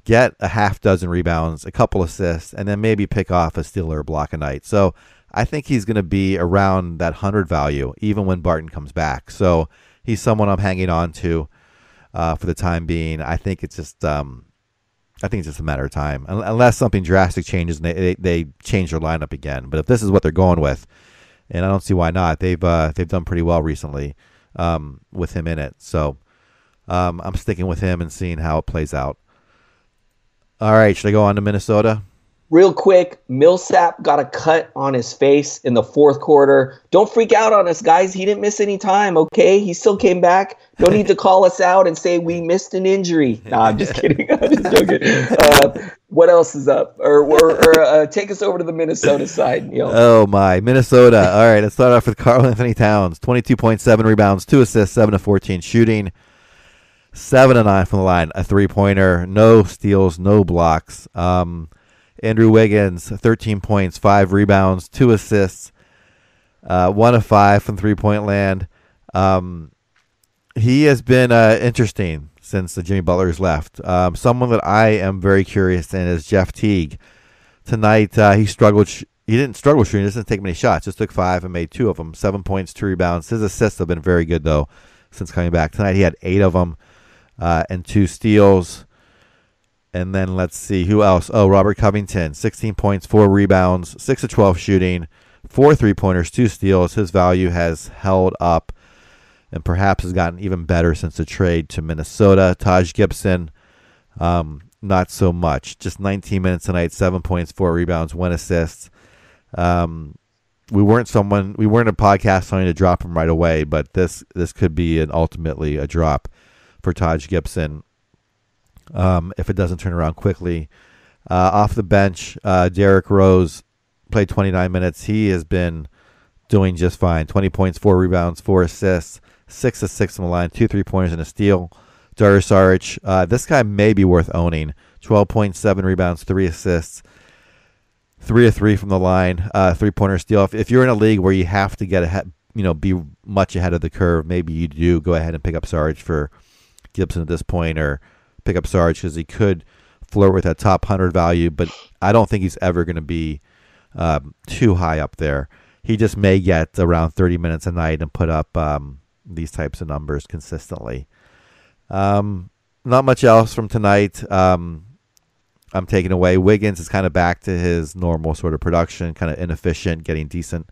get a half dozen rebounds, a couple assists, and then maybe pick off a steal or a block a night. So I think he's going to be around that 100 value even when Barton comes back. So he's someone I'm hanging on to for the time being. I think it's just a matter of time, unless something drastic changes and they change their lineup again. But if this is what they're going with, and I don't see why not, they've done pretty well recently with him in it. So I'm sticking with him and seeing how it plays out. All right, should I go on to Minnesota? Real quick, Millsap got a cut on his face in the 4th quarter. Don't freak out on us, guys. He didn't miss any time, okay? He still came back. No need to call us out and say we missed an injury. Nah, I'm just kidding. I'm just joking. What else is up? Or take us over to the Minnesota side. Oh, my. Minnesota. All right, let's start off with Karl Anthony Towns. 22.7 rebounds, 2 assists, 7 of 14 shooting. 7 of 9 from the line, a 3-pointer, no steals, no blocks. Andrew Wiggins, 13 points, 5 rebounds, 2 assists, 1 of 5 from 3-point land. He has been interesting since Jimmy Butler's left. Someone that I am very curious in is Jeff Teague. Tonight, he struggled. He didn't struggle shooting. He didn't take many shots. Just took 5 and made 2 of them. 7 points, 2 rebounds. His assists have been very good, though, since coming back. Tonight, he had 8 of them and 2 steals. And then let's see who else. Oh, Robert Covington, 16 points, 4 rebounds, 6 of 12 shooting, 4 3-pointers, 2 steals. His value has held up and perhaps has gotten even better since the trade to Minnesota. Taj Gibson, not so much. Just 19 minutes tonight, 7 points, 4 rebounds, 1 assist. We weren't a podcast trying to drop him right away, but this could be ultimately a drop for Taj Gibson if it doesn't turn around quickly. Off the bench, Derrick Rose played 29 minutes. He has been doing just fine. 20 points, 4 rebounds, 4 assists, 6 of 6 from the line, 2 3-pointers and a steal. Dario Saric, this guy may be worth owning. 12 points, 7 rebounds, 3 assists, 3 of 3 from the line, 3-pointer steal. If you're in a league where you have to get ahead, be much ahead of the curve, maybe you do go ahead and pick up Saric for Gibson at this point, or pick up Saric because he could flirt with that top 100 value, but I don't think he's ever going to be too high up there. He just may get around 30 minutes a night and put up these types of numbers consistently. Not much else from tonight. I'm taking away. Wiggins is kind of back to his normal sort of production, kind of inefficient, getting decent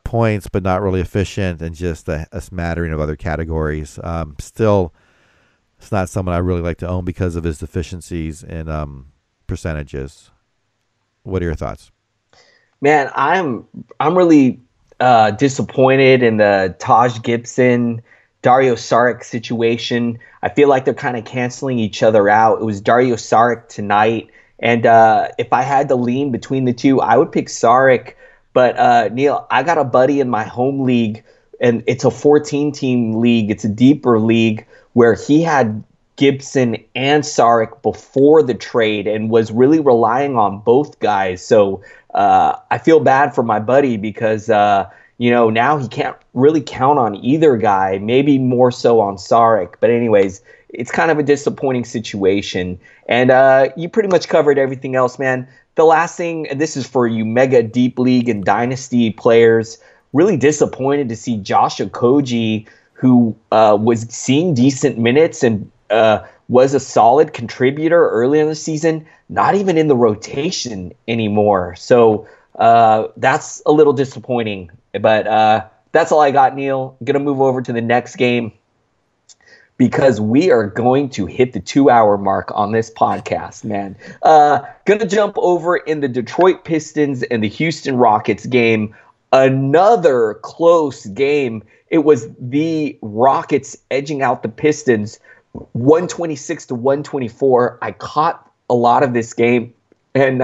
points, but not really efficient, and just a smattering of other categories. Still, it's not someone I really like to own because of his deficiencies in percentages. What are your thoughts? Man, I'm really disappointed in the Taj Gibson, Dario Saric situation. I feel like they're kind of canceling each other out. It was Dario Saric tonight, and if I had to lean between the two, I would pick Saric. But Neil, I got a buddy in my home league, and it's a 14-team league. It's a deeper league where he had Gibson and Saric before the trade and was really relying on both guys. So I feel bad for my buddy because now he can't really count on either guy, maybe more so on Saric. But anyways, it's kind of a disappointing situation. And you pretty much covered everything else, man. The last thing, and this is for you mega deep league and dynasty players, really disappointed to see Josh Okogie, who was seeing decent minutes and was a solid contributor early in the season, not even in the rotation anymore. So that's a little disappointing. But that's all I got, Neil. I'm going to move over to the next game because we are going to hit the 2-hour mark on this podcast, man. Going to jump over in the Detroit Pistons and the Houston Rockets game. Another close game. It was the Rockets edging out the Pistons 126 to 124. I caught a lot of this game, and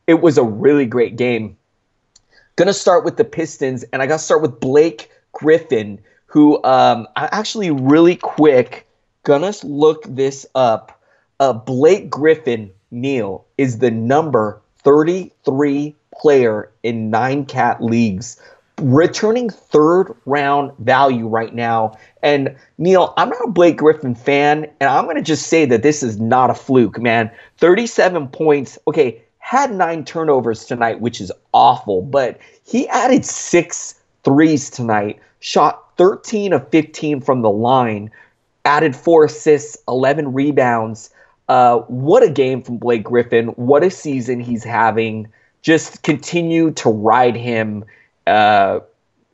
it was a really great game. Going to start with the Pistons, and I got to start with Blake Griffin, who I actually really quick going to look this up. Blake Griffin, Neil, is the number 33 player in 9-cat leagues, returning third-round value right now. And, Neil, I'm not a Blake Griffin fan, and I'm going to just say that this is not a fluke, man. 37 points. Okay, had 9 turnovers tonight, which is awful, but he added 6 threes tonight, shot 13 of 15 from the line, added 4 assists, 11 rebounds. What a game from Blake Griffin. What a season he's having. Just continue to ride him for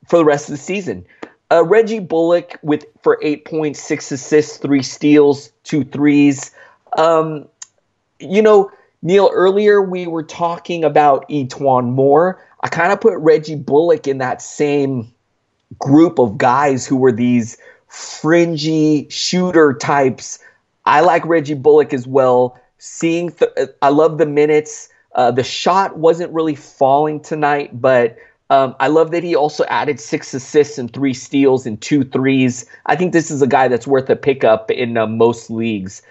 the rest of the season. Reggie Bullock for 8 points, 6 assists, 3 steals, 2 threes. Neil, earlier we were talking about Etuan Moore. I kind of put Reggie Bullock in that same group of guys who were these fringy shooter types. I like Reggie Bullock as well. I love the minutes. The shot wasn't really falling tonight, but I love that he also added 6 assists and 3 steals and 2 threes. I think this is a guy that's worth a pickup in most leagues.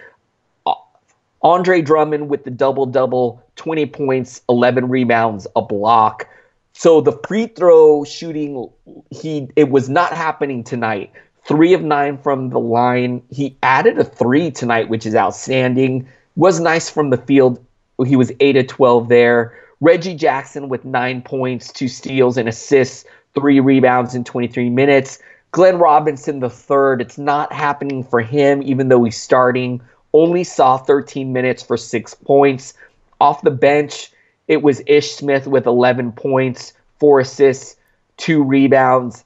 Andre Drummond with the double-double, 20 points, 11 rebounds, a block. So the free throw shooting, it was not happening tonight. 3 of 9 from the line. He added a 3 tonight, which is outstanding. Was nice from the field. He was 8 of 12 there. Reggie Jackson with 9 points, 2 steals and assists, 3 rebounds in 23 minutes. Glenn Robinson the third. It's not happening for him, even though he's starting. only saw 13 minutes for 6 points. Off the bench, it was Ish Smith with 11 points, 4 assists, 2 rebounds.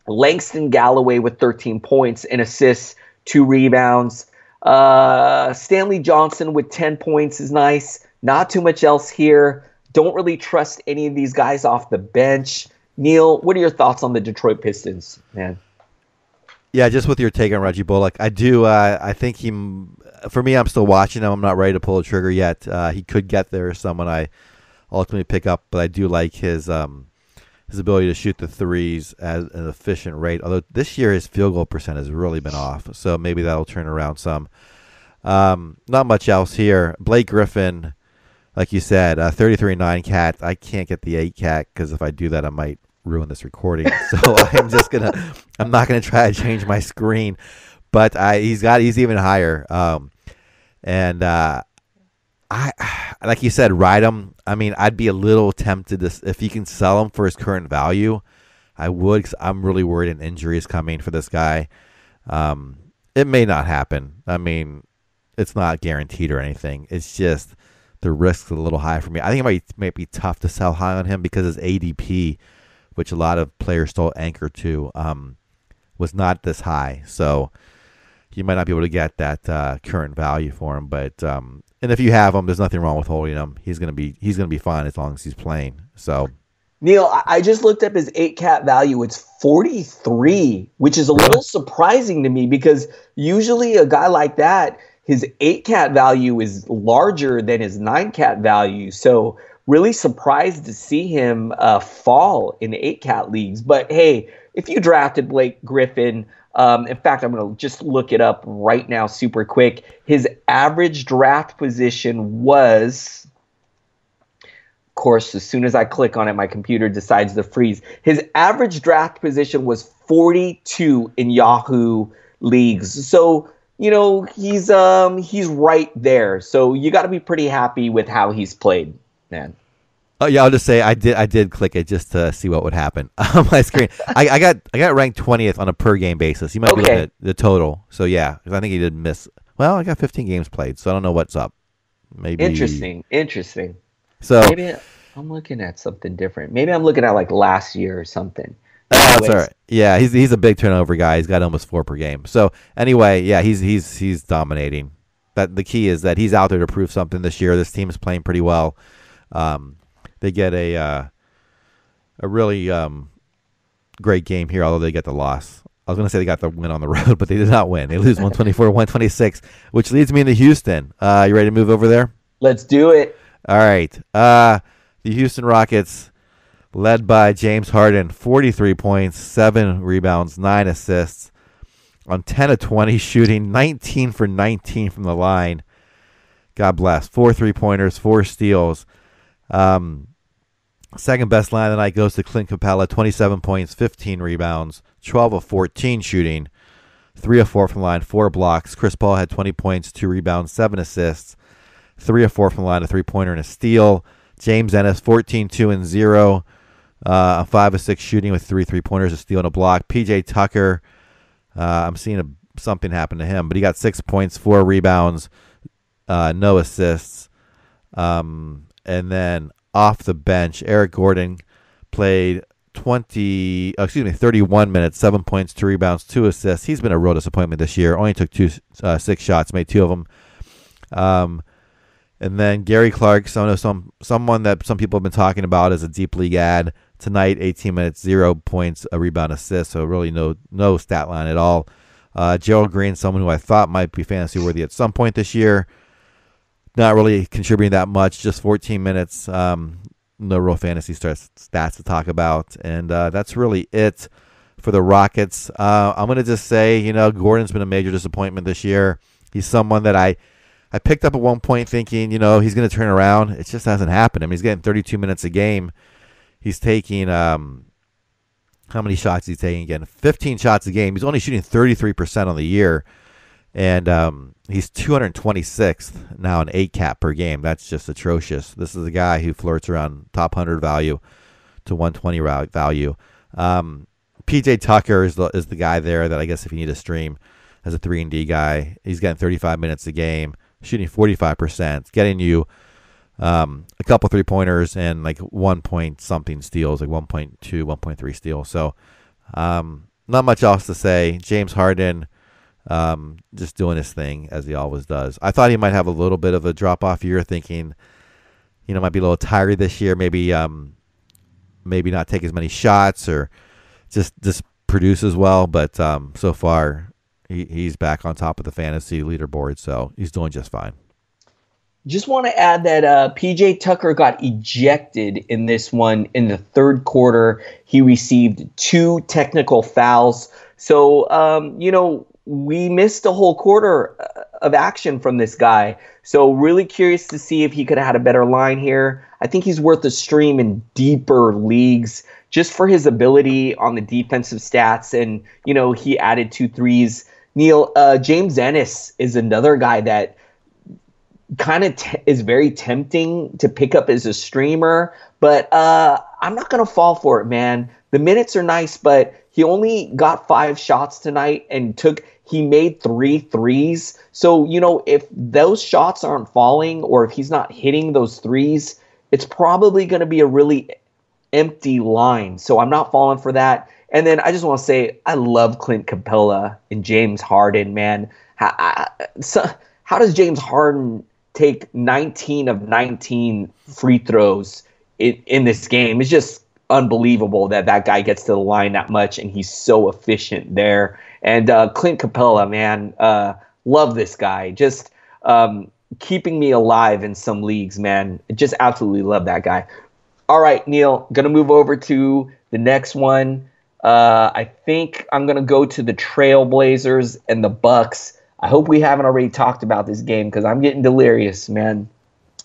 Langston Galloway with 13 points and assists, 2 rebounds. Stanley Johnson with 10 points is nice. Not too much else here. Don't really trust any of these guys off the bench. Neil, what are your thoughts on the Detroit Pistons, man? Yeah, just with your take on Reggie Bullock, I do. I think for me, I'm still watching him. I'm not ready to pull the trigger yet. He could get there, someone I ultimately pick up, but I do like his ability to shoot the threes at an efficient rate. Although this year his field goal percent has really been off, so maybe that'll turn around some. Not much else here. Blake Griffin, like you said, 33-9 cat. I can't get the 8 cat because if I do that, I might ruin this recording. So I'm not gonna try to change my screen. But he's even higher. And I like you said, ride him. I mean, I'd be a little tempted to, if you can sell him for his current value, I would. 'Cause I'm really worried an injury is coming for this guy. It may not happen. I mean, it's not guaranteed or anything. It's just the risk's a little high for me. I think it might be tough to sell high on him because his ADP, which a lot of players still anchor to, was not this high. So you might not be able to get that current value for him. But and if you have him, there's nothing wrong with holding him. He's gonna be fine as long as he's playing. So Neil, I just looked up his 8 cat value. It's 43, which is a little surprising to me because usually a guy like that, his 8 cat value is larger than his 9 cat value. So really surprised to see him fall in 8 cat leagues. But hey, if you drafted Blake Griffin, in fact, I'm going to just look it up right now super quick. His average draft position was, of course, as soon as I click on it, my computer decides to freeze. His average draft position was 42 in Yahoo leagues. So, he's right there. So you got to be pretty happy with how he's played, man. Oh yeah, I'll just say I did click it just to see what would happen on my screen. I got ranked 20th on a per game basis. You might be looking at the total. So yeah, because I think he did miss. Well, I got 15 games played, so I don't know what's up. Maybe interesting. So maybe I'm looking at something different. Maybe I'm looking at like last year or something. That's all right. Yeah, he's a big turnover guy. He's got almost 4 per game. So anyway, yeah, he's dominating. But the key is that he's out there to prove something this year. This team is playing pretty well. They get a really great game here, although they get the loss. I was going to say they got the win on the road, but they did not win. They lose 124-126, which leads me into Houston. You ready to move over there? Let's do it. All right. The Houston Rockets, led by James Harden, 43 points, 7 rebounds, 9 assists, on 10 of 20 shooting, 19 for 19 from the line. God bless. 4 3-pointers, 4 steals. Second best line of the night goes to Clint Capella, 27 points, 15 rebounds, 12 of 14 shooting, 3 of 4 from the line, 4 blocks. Chris Paul had 20 points, 2 rebounds, 7 assists, 3 of 4 from the line, a 3-pointer and a steal. James Ennis, 14, 2 and 0, 5 of 6 shooting with 3 3-pointers, a steal and a block. PJ Tucker, I'm seeing something happen to him, but he got 6 points, 4 rebounds, no assists. And then off the bench, Eric Gordon played 31 minutes, 7 points, 2 rebounds, 2 assists. He's been a real disappointment this year. Only took 6 shots, made 2 of them. And then Gary Clark, someone that some people have been talking about as a deep league ad tonight. 18 minutes, 0 points, a rebound, assist. So really no stat line at all. Gerald Green, someone who I thought might be fantasy worthy at some point this year. Not really contributing that much, just 14 minutes. No real fantasy stats to talk about. And that's really it for the Rockets. I'm going to just say, Gordon's been a major disappointment this year. He's someone that I picked up at one point thinking, he's going to turn around. It just hasn't happened. I mean, he's getting 32 minutes a game. He's taking, how many shots is he taking again? 15 shots a game. He's only shooting 33% on the year. And he's 226th now in 8 cap per game. That's just atrocious. This is a guy who flirts around top 100 value to 120 value. PJ Tucker is the guy there that I guess if you need a stream, as a 3-and-D guy. He's getting 35 minutes a game, shooting 45%, getting you a couple 3-pointers and like 1 point something steals, like 1.2, 1.3 steals. So not much else to say. James Harden just doing his thing as he always does. I thought he might have a little bit of a drop-off year, thinking, might be a little tired this year, maybe not take as many shots or just produce as well. But so far, he's back on top of the fantasy leaderboard, so he's doing just fine. Just want to add that PJ Tucker got ejected in this one in the third quarter. He received 2 technical fouls. So, we missed a whole quarter of action from this guy. So really curious to see if he could have had a better line here. I think he's worth a stream in deeper leagues just for his ability on the defensive stats. And, he added 2 threes. Neil, James Ennis is another guy that kind of is very tempting to pick up as a streamer, but I'm not going to fall for it, man. The minutes are nice, but he only got 5 shots tonight and he made 3 threes. So, if those shots aren't falling or if he's not hitting those threes, it's probably going to be a really empty line. So I'm not falling for that. And then I just want to say, I love Clint Capella and James Harden, man. How does James Harden take 19 of 19 free throws in this game? It's just unbelievable that guy gets to the line that much, and he's so efficient there. And Clint Capella, man, love this guy. Just keeping me alive in some leagues, man. Just absolutely love that guy. All right, Neil, going to move over to the next one. I think I'm going to go to the Trailblazers and the Bucks. I hope we haven't already talked about this game because I'm getting delirious, man.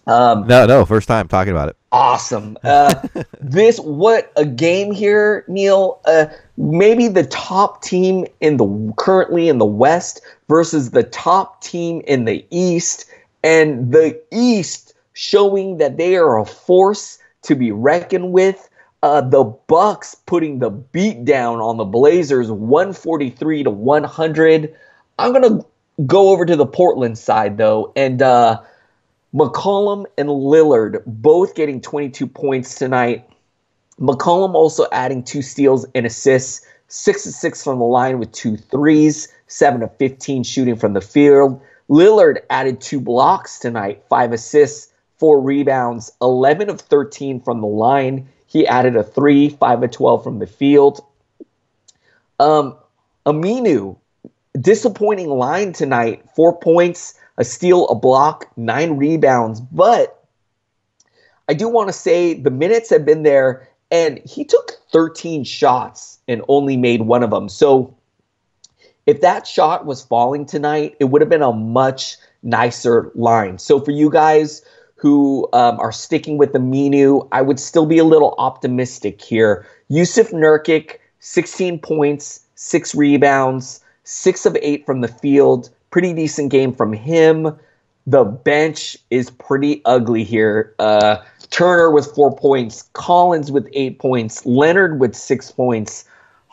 No, first time talking about it. Awesome. What a game here, Neil. Maybe the top team currently in the West versus the top team in the East, and the East showing that they are a force to be reckoned with. The Bucks putting the beat down on the Blazers, 143-100. I'm gonna go over to the Portland side though, and McCollum and Lillard both getting 22 points tonight. McCollum also adding 2 steals and assists, 6 of 6 from the line with 2 threes, 7 of 15 shooting from the field. Lillard added 2 blocks tonight, 5 assists, 4 rebounds, 11 of 13 from the line. He added a 3, 5 of 12 from the field. Aminu, disappointing line tonight, 4 points, a steal, a block, 9 rebounds. But I do want to say the minutes have been there, and he took 13 shots and only made 1 of them. So if that shot was falling tonight, it would have been a much nicer line. So for you guys who are sticking with Aminu, I would still be a little optimistic here. Yusuf Nurkic, 16 points, 6 rebounds, 6 of 8 from the field. Pretty decent game from him. The bench is pretty ugly here. Turner with 4 points, Collins with 8 points, Leonard with 6 points.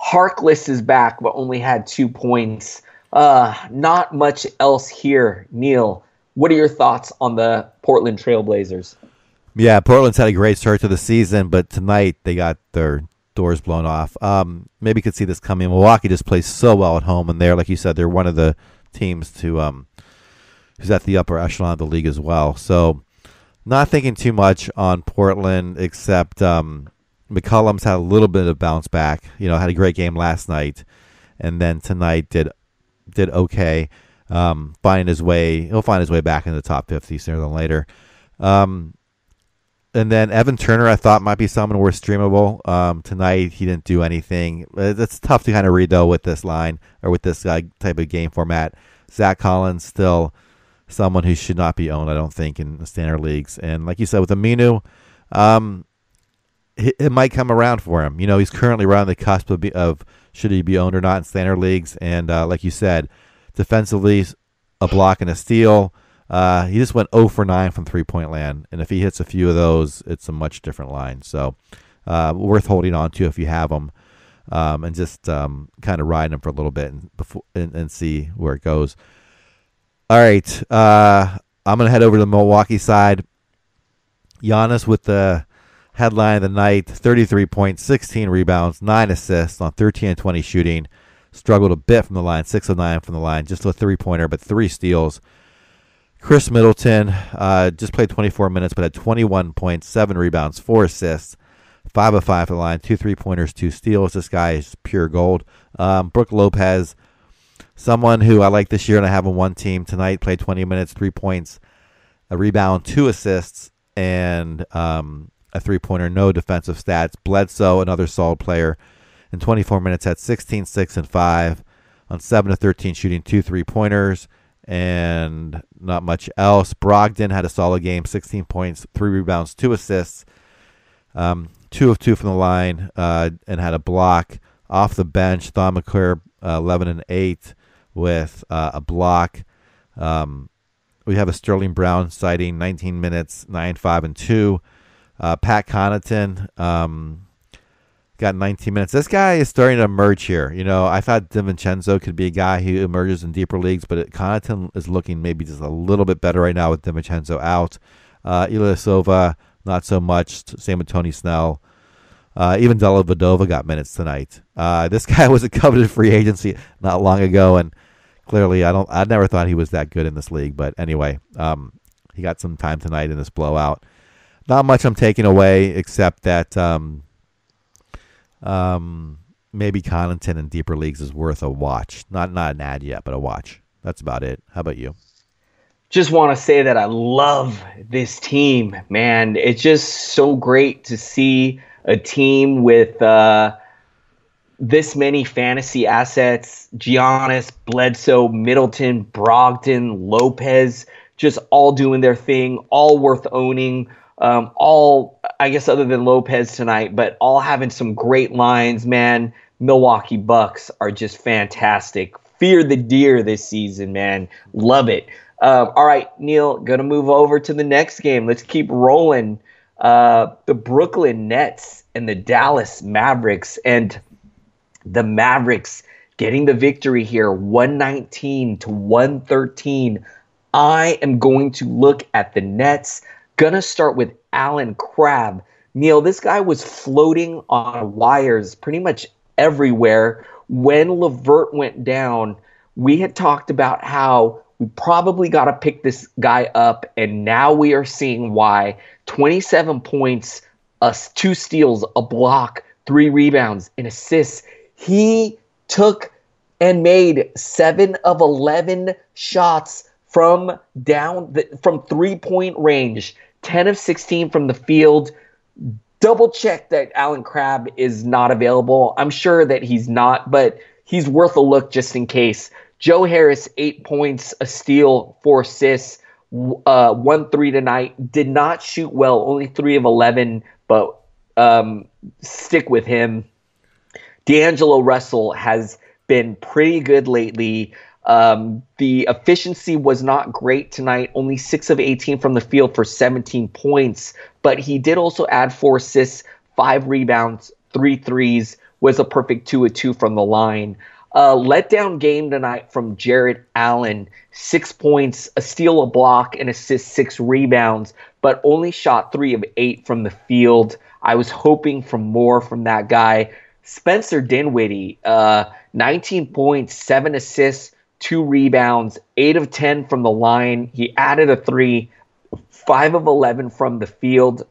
Harkless is back but only had 2 points. Not much else here. Neil, what are your thoughts on the Portland Trailblazers? Yeah, Portland's had a great start to the season, but tonight they got their doors blown off. Maybe you could see this coming. Milwaukee just plays so well at home, and like you said, they're one of the teams who's at the upper echelon of the league as well. So not thinking too much on Portland, except McCollum's had a little bit of bounce back. Had a great game last night, and then tonight did okay. He'll find his way back in the top 50 sooner than later. And then Evan Turner, I thought might be someone worth streamable. Tonight he didn't do anything. It's tough to kind of read though with this line or with this type of game format. Zach Collins still someone who should not be owned, I don't think, in the standard leagues. And like you said with Aminu, it might come around for him. He's currently right on the cusp of should he be owned or not in standard leagues. And like you said, defensively, a block and a steal. He just went 0 for 9 from three-point land, and if he hits a few of those, it's a much different line. So worth holding on to if you have him. and just kind of riding him for a little bit and see where it goes. All right, I'm going to head over to the Milwaukee side. Giannis with the headline of the night, 33 points, 16 rebounds, 9 assists on 13 and 20 shooting. Struggled a bit from the line, 6 of 9 from the line, just a three-pointer, but 3 steals. Chris Middleton just played 24 minutes, but had 21 points, 7 rebounds, 4 assists, 5 of 5 from the line, 2 3-pointers, 2 steals. This guy is pure gold. Brook Lopez, someone who I like this year and I have on one team tonight, played 20 minutes, 3 points, a rebound, 2 assists, and a 3-pointer, no defensive stats. Bledsoe, another solid player, in 24 minutes had 16, 6, and 5 on 7 of 13 shooting, 2 3-pointers, and not much else. Brogdon had a solid game, 16 points, 3 rebounds, 2 assists, 2 of 2 from the line, and had a block. Off the bench, Thaumaturge, 11 and 8 with a block. We have a Sterling Brown sighting, 19 minutes, 9, 5, and 2. Pat Connaughton got 19 minutes. This guy is starting to emerge here. You know, I thought DiVincenzo could be a guy who emerges in deeper leagues, but Connaughton is looking maybe just a little bit better right now with DiVincenzo out. Ilyasova, not so much. Same with Tony Snell. Even Dellavedova got minutes tonight. This guy was a coveted free agency not long ago, and clearly I never thought he was that good in this league. But anyway, he got some time tonight in this blowout. Not much I'm taking away except that maybe Connaughton in deeper leagues is worth a watch. Not an ad yet, but a watch. That's about it. How about you? Just want to say that I love this team, man. It's just so great to see a team with this many fantasy assets. Giannis, Bledsoe, Middleton, Brogdon, Lopez, just all doing their thing, all worth owning. All, I guess, other than Lopez tonight, but all having some great lines, man. Milwaukee Bucks are just fantastic. Fear the deer this season, man. Love it. All right, Neil, going to move over to the next game. Let's keep rolling. The Brooklyn Nets and the Dallas Mavericks, and the Mavericks getting the victory here, 119 to 113. I am going to look at the Nets. Gonna start with Alan Crabb. Neil, this guy was floating on wires pretty much everywhere. When LeVert went down, we had talked about how we probably got to pick this guy up, and now we are seeing why. 27 points, 2 steals, a block, 3 rebounds, and assists. He took and made 7 of 11 shots from 3-point range, 10 of 16 from the field. Double check that Alan Crabb is not available. I'm sure that he's not, but he's worth a look just in case. Joe Harris, 8 points, a steal, 4 assists, 1 3 tonight. Did not shoot well, only 3 of 11, but stick with him. D'Angelo Russell has been pretty good lately. The efficiency was not great tonight, only 6 of 18 from the field for 17 points, but he did also add 4 assists, 5 rebounds, 3 threes, was a perfect 2 of 2 from the line. Letdown game tonight from Jarrett Allen, 6 points, a steal, a block, and assist, 6 rebounds, but only shot 3 of 8 from the field. I was hoping for more from that guy. Spencer Dinwiddie, 19 points, 7 assists, 2 rebounds, 8 of 10 from the line. He added a 3, 5 of 11 from the field.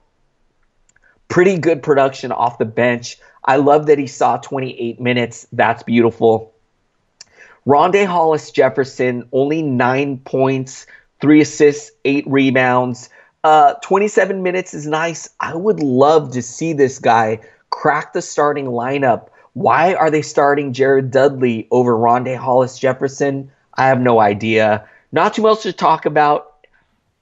Pretty good production off the bench. I love that he saw 28 minutes. That's beautiful. Rondae Hollis-Jefferson, only 9 points, 3 assists, 8 rebounds. 27 minutes is nice. I would love to see this guy crack the starting lineup. Why are they starting Jared Dudley over Rondae Hollis-Jefferson? I have no idea. Not too much to talk about.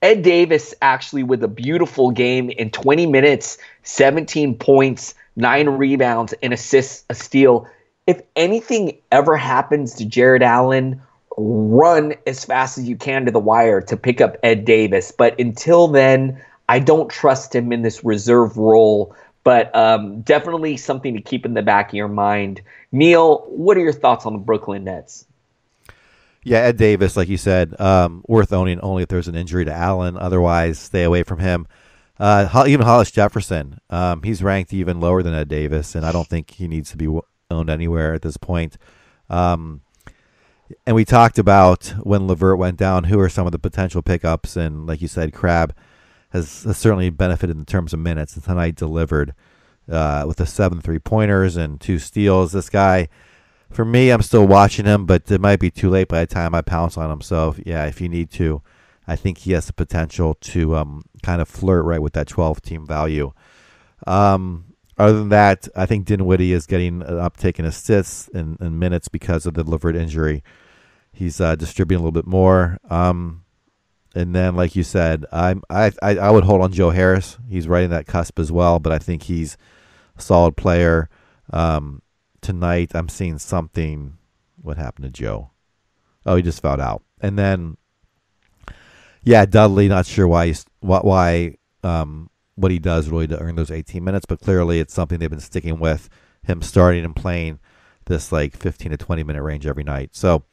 Ed Davis actually with a beautiful game in 20 minutes, 17 points, 9 rebounds, and assists, a steal. If anything ever happens to Jared Allen, run as fast as you can to the wire to pick up Ed Davis. But until then, I don't trust him in this reserve role. But definitely something to keep in the back of your mind. Neil, what are your thoughts on the Brooklyn Nets? Yeah, Ed Davis, like you said, worth owning only if there's an injury to Allen. Otherwise, stay away from him. Even Hollis Jefferson, he's ranked even lower than Ed Davis, and I don't think he needs to be owned anywhere at this point. And we talked about when LeVert went down, who are some of the potential pickups, and like you said, Crabbe has certainly benefited in terms of minutes, and tonight delivered with the 7 3-pointers and 2 steals. This guy, for me, I'm still watching him, but it might be too late by the time I pounce on him. So, yeah, if you need to, I think he has the potential to kind of flirt right with that 12-team value. Other than that, I think Dinwiddie is getting an uptick in assists and minutes because of the LeVert injury. He's distributing a little bit more. And then, like you said, I would hold on Joe Harris. He's right in that cusp as well, but I think he's a solid player. Tonight, I'm seeing something. What happened to Joe? Oh, he just fouled out. And then, yeah, Dudley. Not sure why what he does really to earn those 18 minutes, but clearly it's something they've been sticking with. Him starting and playing this like 15 to 20 minute range every night. So,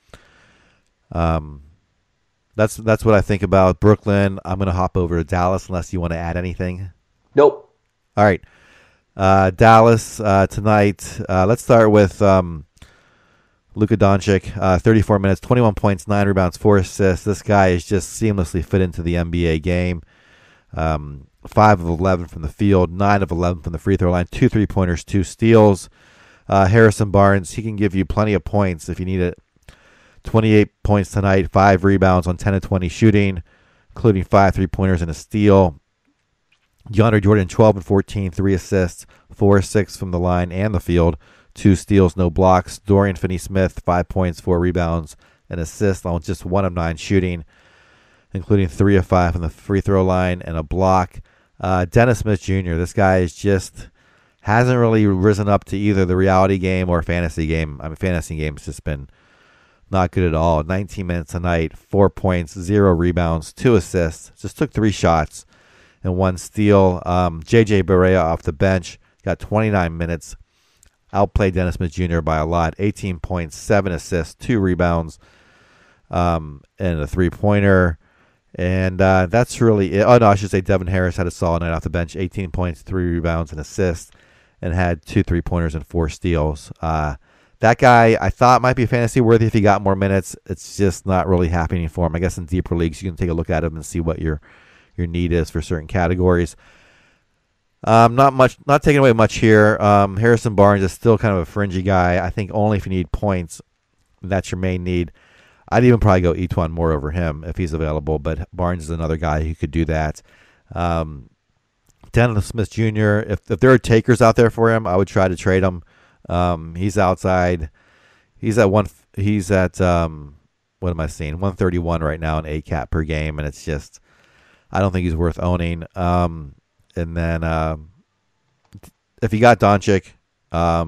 that's what I think about Brooklyn. I'm gonna hop over to Dallas unless you want to add anything. Nope. All right. Dallas tonight. Let's start with Luka Doncic. 34 minutes, 21 points, 9 rebounds, 4 assists. This guy is just seamlessly fit into the NBA game. 5 of 11 from the field, 9 of 11 from the free throw line, 2 3-pointers, 2 steals. Harrison Barnes, he can give you plenty of points if you need it. 28 points tonight, 5 rebounds on 10 of 20 shooting, including 5 3-pointers and a steal. DeAndre Jordan, 12 and 14, 3 assists, 4 6 from the line and the field, 2 steals, no blocks. Dorian Finney-Smith, 5 points, 4 rebounds, and assists on just 1 of 9 shooting, including 3 of 5 from the free throw line and a block. Dennis Smith Jr., this guy is just hasn't really risen up to either the reality game or fantasy game. I mean, fantasy game's just been not good at all. 19 minutes a night, 4 points, 0 rebounds, 2 assists. Just took 3 shots and 1 steal. J.J. Barea off the bench, got 29 minutes. Outplayed Dennis Smith Jr. by a lot. 18 points, 7 assists, 2 rebounds, and a 3-pointer. And that's really it. Oh, no, I should say Devin Harris had a solid night off the bench. 18 points, 3 rebounds, and assists, and had 2 3-pointers and 4 steals. That guy I thought might be fantasy worthy if he got more minutes. It's just not really happening for him. I guess in deeper leagues you can take a look at him and see what your need is for certain categories. Not taking away much here. Harrison Barnes is still kind of a fringy guy. I think only if you need points, that's your main need. I'd even probably go Etuan Moore over him if he's available, but Barnes is another guy who could do that. Dennis Smith Jr., if there are takers out there for him, I would try to trade him. He's outside. He's at what am I seeing? 131 right now in ACAT per game, and it's just I don't think he's worth owning. And then if you got Doncic, I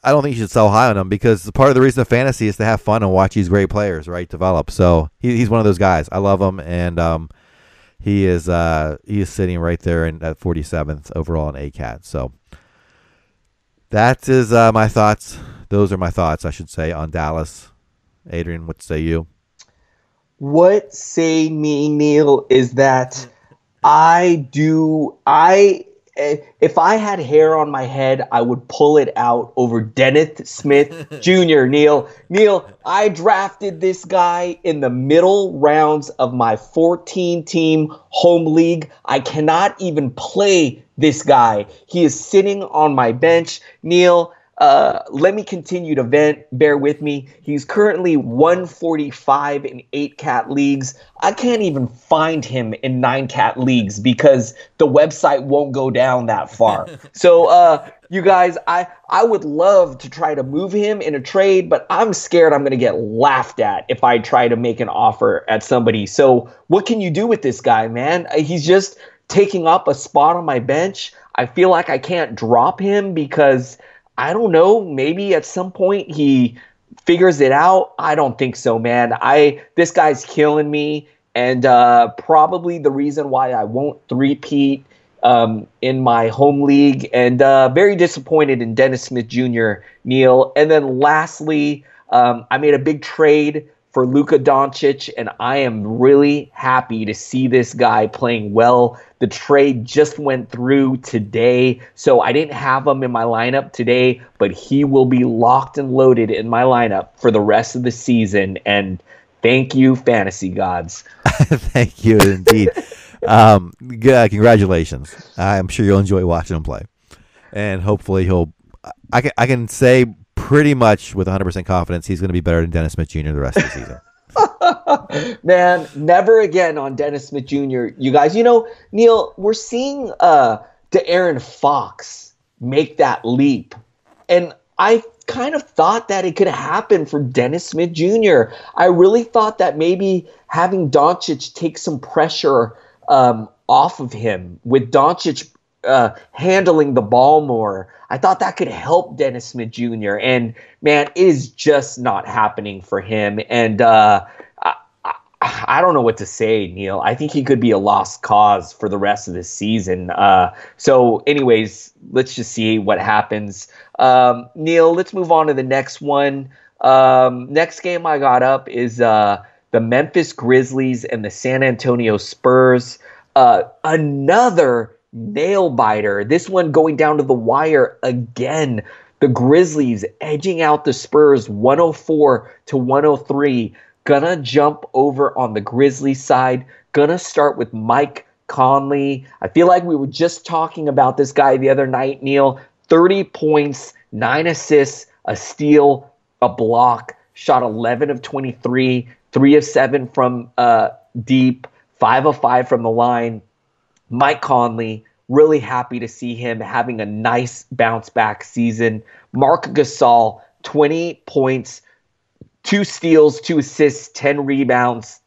don't think you should sell high on him because part of the reason of fantasy is to have fun and watch these great players, right, develop. So he's one of those guys. I love him, and he is sitting right there at 47th overall in ACAT. So that is my thoughts. Those are my thoughts, I should say, on Dallas. Adrian, what say you? What say me, Neil, is that if I had hair on my head, I would pull it out over Dennis Smith Jr. Neil, I drafted this guy in the middle rounds of my 14-team home league. I cannot even play this guy. He is sitting on my bench. Neil, let me continue to vent. Bear with me. He's currently 145 in 8-cat leagues. I can't even find him in 9-cat leagues because the website won't go down that far. So, you guys, I would love to try to move him in a trade, but I'm scared I'm going to get laughed at if I try to make an offer at somebody. So what can you do with this guy, man? He's just taking up a spot on my bench. I feel like I can't drop him because I don't know, maybe at some point he figures it out. I don't think so, man. This guy's killing me, and probably the reason why I won't three-peat in my home league, and very disappointed in Dennis Smith Jr., Neil. And then lastly, I made a big trade for Luka Doncic, and I am really happy to see this guy playing well. The trade just went through today, so I didn't have him in my lineup today, but he will be locked and loaded in my lineup for the rest of the season. And thank you, fantasy gods. Thank you indeed. Congratulations. I'm sure you'll enjoy watching him play, and hopefully I can say pretty much with 100% confidence he's going to be better than Dennis Smith Jr. the rest of the season. Man, never again on Dennis Smith Jr. You guys, Neil, we're seeing De'Aaron Fox make that leap, and I kind of thought that it could happen for Dennis Smith Jr. I really thought that maybe having Doncic take some pressure off of him, with Doncic handling the ball more, I thought that could help Dennis Smith Jr. And man, it is just not happening for him. And I don't know what to say, Neil. I think he could be a lost cause for the rest of the season. So anyways, let's just see what happens. Neil, let's move on to the next one. Next game I got up is the Memphis Grizzlies and the San Antonio Spurs. Another nail biter. This one going down to the wire again. The Grizzlies edging out the Spurs 104-103. Gonna jump over on the Grizzlies side. Gonna start with Mike Conley. I feel like we were just talking about this guy the other night, Neil. 30 points, 9 assists, a steal, a block. Shot 11 of 23, 3 of 7 from deep, 5 of 5 from the line. Mike Conley, really happy to see him having a nice bounce-back season. Marc Gasol, 20 points, 2 steals, 2 assists, 10 rebounds,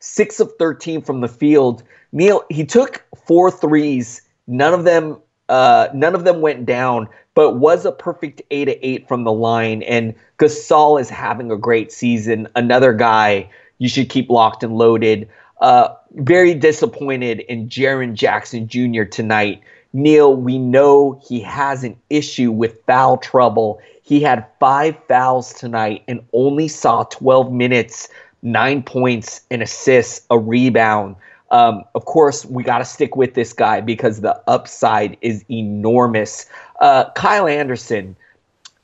6 of 13 from the field. Neil, he took 4 threes. None of them went down, but was a perfect 8 of 8 from the line. And Gasol is having a great season. Another guy you should keep locked and loaded. Very disappointed in Jaren Jackson Jr. tonight. Neil, we know he has an issue with foul trouble. He had 5 fouls tonight and only saw 12 minutes, 9 points, an assist, a rebound. Of course, we got to stick with this guy because the upside is enormous. Kyle Anderson,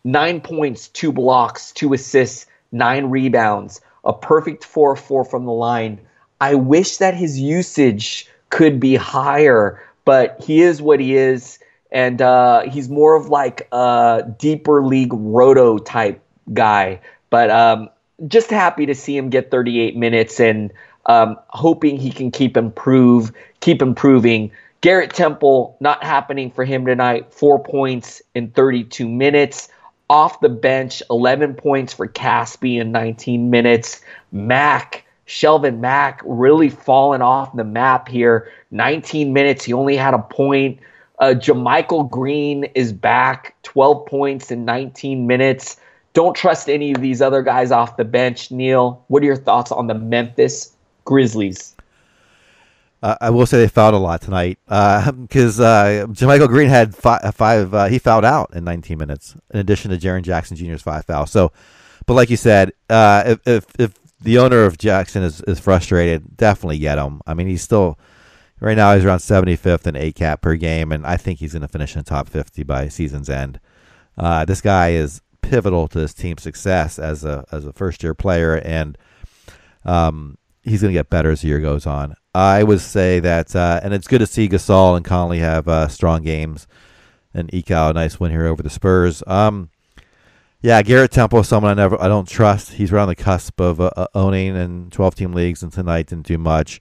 9 points, 2 blocks, 2 assists, 9 rebounds, a perfect 4-4 from the line. I wish that his usage could be higher, but he is what he is. And he's more of like a deeper league roto type guy. But just happy to see him get 38 minutes and hoping he can keep improving. Garrett Temple, not happening for him tonight. 4 points in 32 minutes. Off the bench, 11 points for Caspi in 19 minutes. Shelvin Mack really falling off the map here. 19 minutes, he only had a point. JaMychal Green is back, 12 points in 19 minutes. Don't trust any of these other guys off the bench. Neil, what are your thoughts on the Memphis Grizzlies? I will say they fouled a lot tonight because JaMychal Green had five. He fouled out in 19 minutes, in addition to Jaren Jackson Jr.'s 5 fouls. So, but like you said, if the owner of Jackson is frustrated, definitely get him. I mean, he's still right now he's around 75th in ACAP per game, and I think he's going to finish in the top 50 by season's end. This guy is pivotal to this team's success as a first year player, and he's going to get better as the year goes on. I would say that, and it's good to see Gasol and Conley have strong games and eke out a nice win here over the Spurs. Yeah, Garrett Temple is someone I don't trust. He's right on the cusp of owning in 12-team leagues, and tonight didn't do much.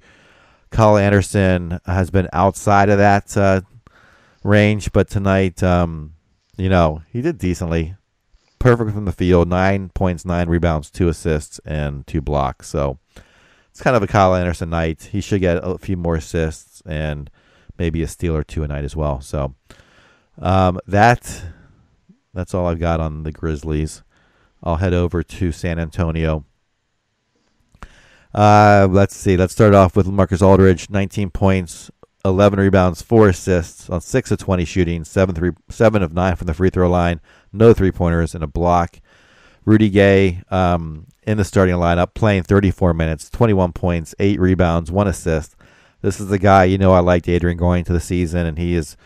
Kyle Anderson has been outside of that range, but tonight, he did decently. Perfect from the field, 9 points, 9 rebounds, 2 assists, and 2 blocks. So it's kind of a Kyle Anderson night. He should get a few more assists and maybe a steal or 2 a night as well. So that's all I've got on the Grizzlies. I'll head over to San Antonio. Let's see. Let's start off with Marcus Aldridge, 19 points, 11 rebounds, 4 assists on 6 of 20 shooting, 7 of 9 from the free throw line, no three-pointers, and a block. Rudy Gay in the starting lineup, playing 34 minutes, 21 points, 8 rebounds, 1 assist. This is the guy, I liked Adrian going into the season, and he is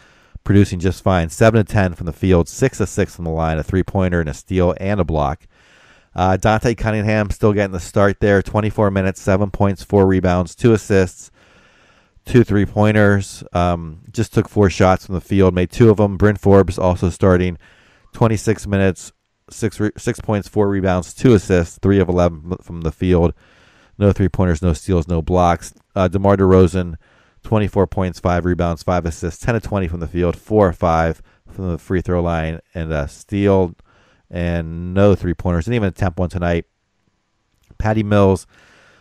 producing just fine. 7 of 10 from the field, 6 of 6 from the line, a three-pointer and a steal and a block. Dante Cunningham still getting the start there, 24 minutes, 7 points, 4 rebounds, 2 assists, 2 three-pointers. Just took 4 shots from the field, made 2 of them. Bryn Forbes also starting, 26 minutes, 6 points, 4 rebounds, 2 assists, 3 of 11 from the field. No three-pointers, no steals, no blocks. DeMar DeRozan, 24 points, 5 rebounds, 5 assists, 10 of 20 from the field, 4 of 5 from the free throw line, and a steal and no three-pointers. Didn't even attempt one tonight. Patty Mills,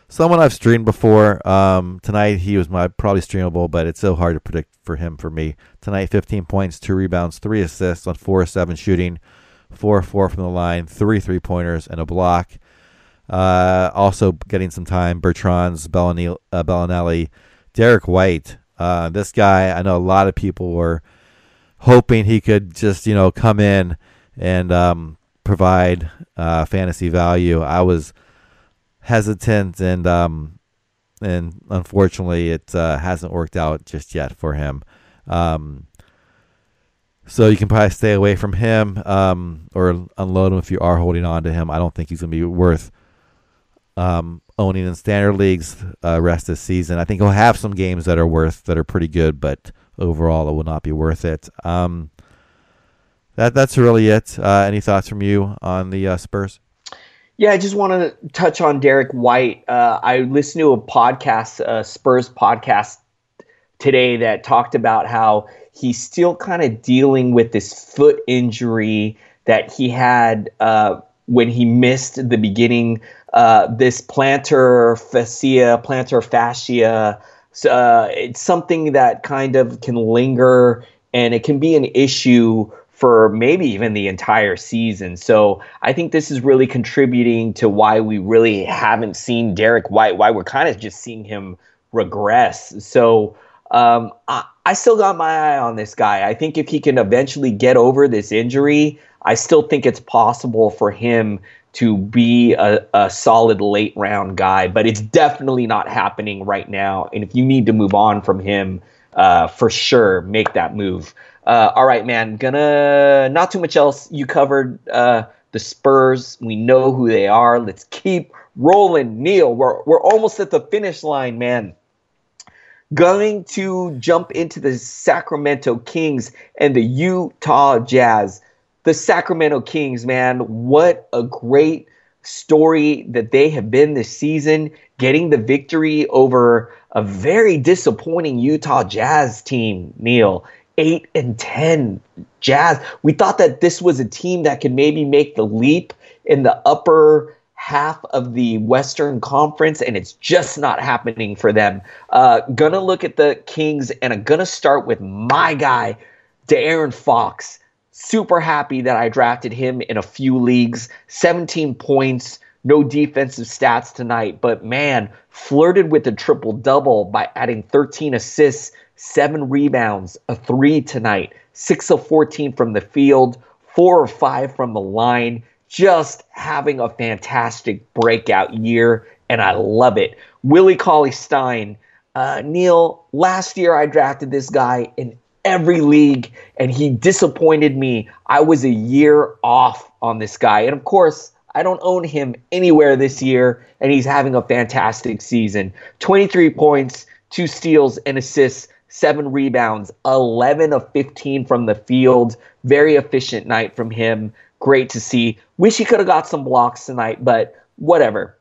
someone I've streamed before. Tonight he was probably streamable, but it's so hard to predict for me. Tonight, 15 points, 2 rebounds, 3 assists on 4 of 7 shooting, 4 of 4 from the line, 3 three-pointers, and a block. Also getting some time, Bertrand's Bellinelli, Derek White. This guy, I know a lot of people were hoping he could just, come in and provide fantasy value. I was hesitant, and unfortunately, it hasn't worked out just yet for him. So you can probably stay away from him or unload him if you are holding on to him. I don't think he's going to be worth owning in standard leagues rest this season. I think he'll have some games that are pretty good, but overall it will not be worth it. That's really it. Any thoughts from you on the Spurs? Yeah, I just want to touch on Derek White. I listened to a podcast, a Spurs podcast today that talked about how he's still kind of dealing with this foot injury that he had when he missed the beginning. This plantar fascia. It's something that kind of can linger, and it can be an issue for maybe even the entire season. So I think this is really contributing to why we really haven't seen Derek White, why we're kind of just seeing him regress. So I still got my eye on this guy. I think if he can eventually get over this injury, I still think it's possible for him to be a solid late round guy, but it's definitely not happening right now. And if you need to move on from him, for sure, make that move. All right, man, not too much else. You covered the Spurs. We know who they are. Let's keep rolling. Neil, we're almost at the finish line, man. Going to jump into the Sacramento Kings and the Utah Jazz. The Sacramento Kings, man, what a great story that they have been this season, getting the victory over a very disappointing Utah Jazz team, Neil. 8-10 Jazz. We thought that this was a team that could maybe make the leap in the upper half of the Western Conference, and it's just not happening for them. Gonna look at the Kings, and I'm gonna start with my guy, De'Aaron Fox. Super happy that I drafted him in a few leagues. 17 points, no defensive stats tonight, but man, flirted with a triple-double by adding 13 assists, 7 rebounds, a 3 tonight, 6 of 14 from the field, 4 of 5 from the line. Just having a fantastic breakout year, and I love it. Willie Cauley-Stein. Neil, last year I drafted this guy in every league, and he disappointed me. I was a year off on this guy. And of course, I don't own him anywhere this year, and he's having a fantastic season. 23 points, 2 steals and assists, 7 rebounds, 11 of 15 from the field. Very efficient night from him. Great to see. Wish he could have got some blocks tonight, but whatever.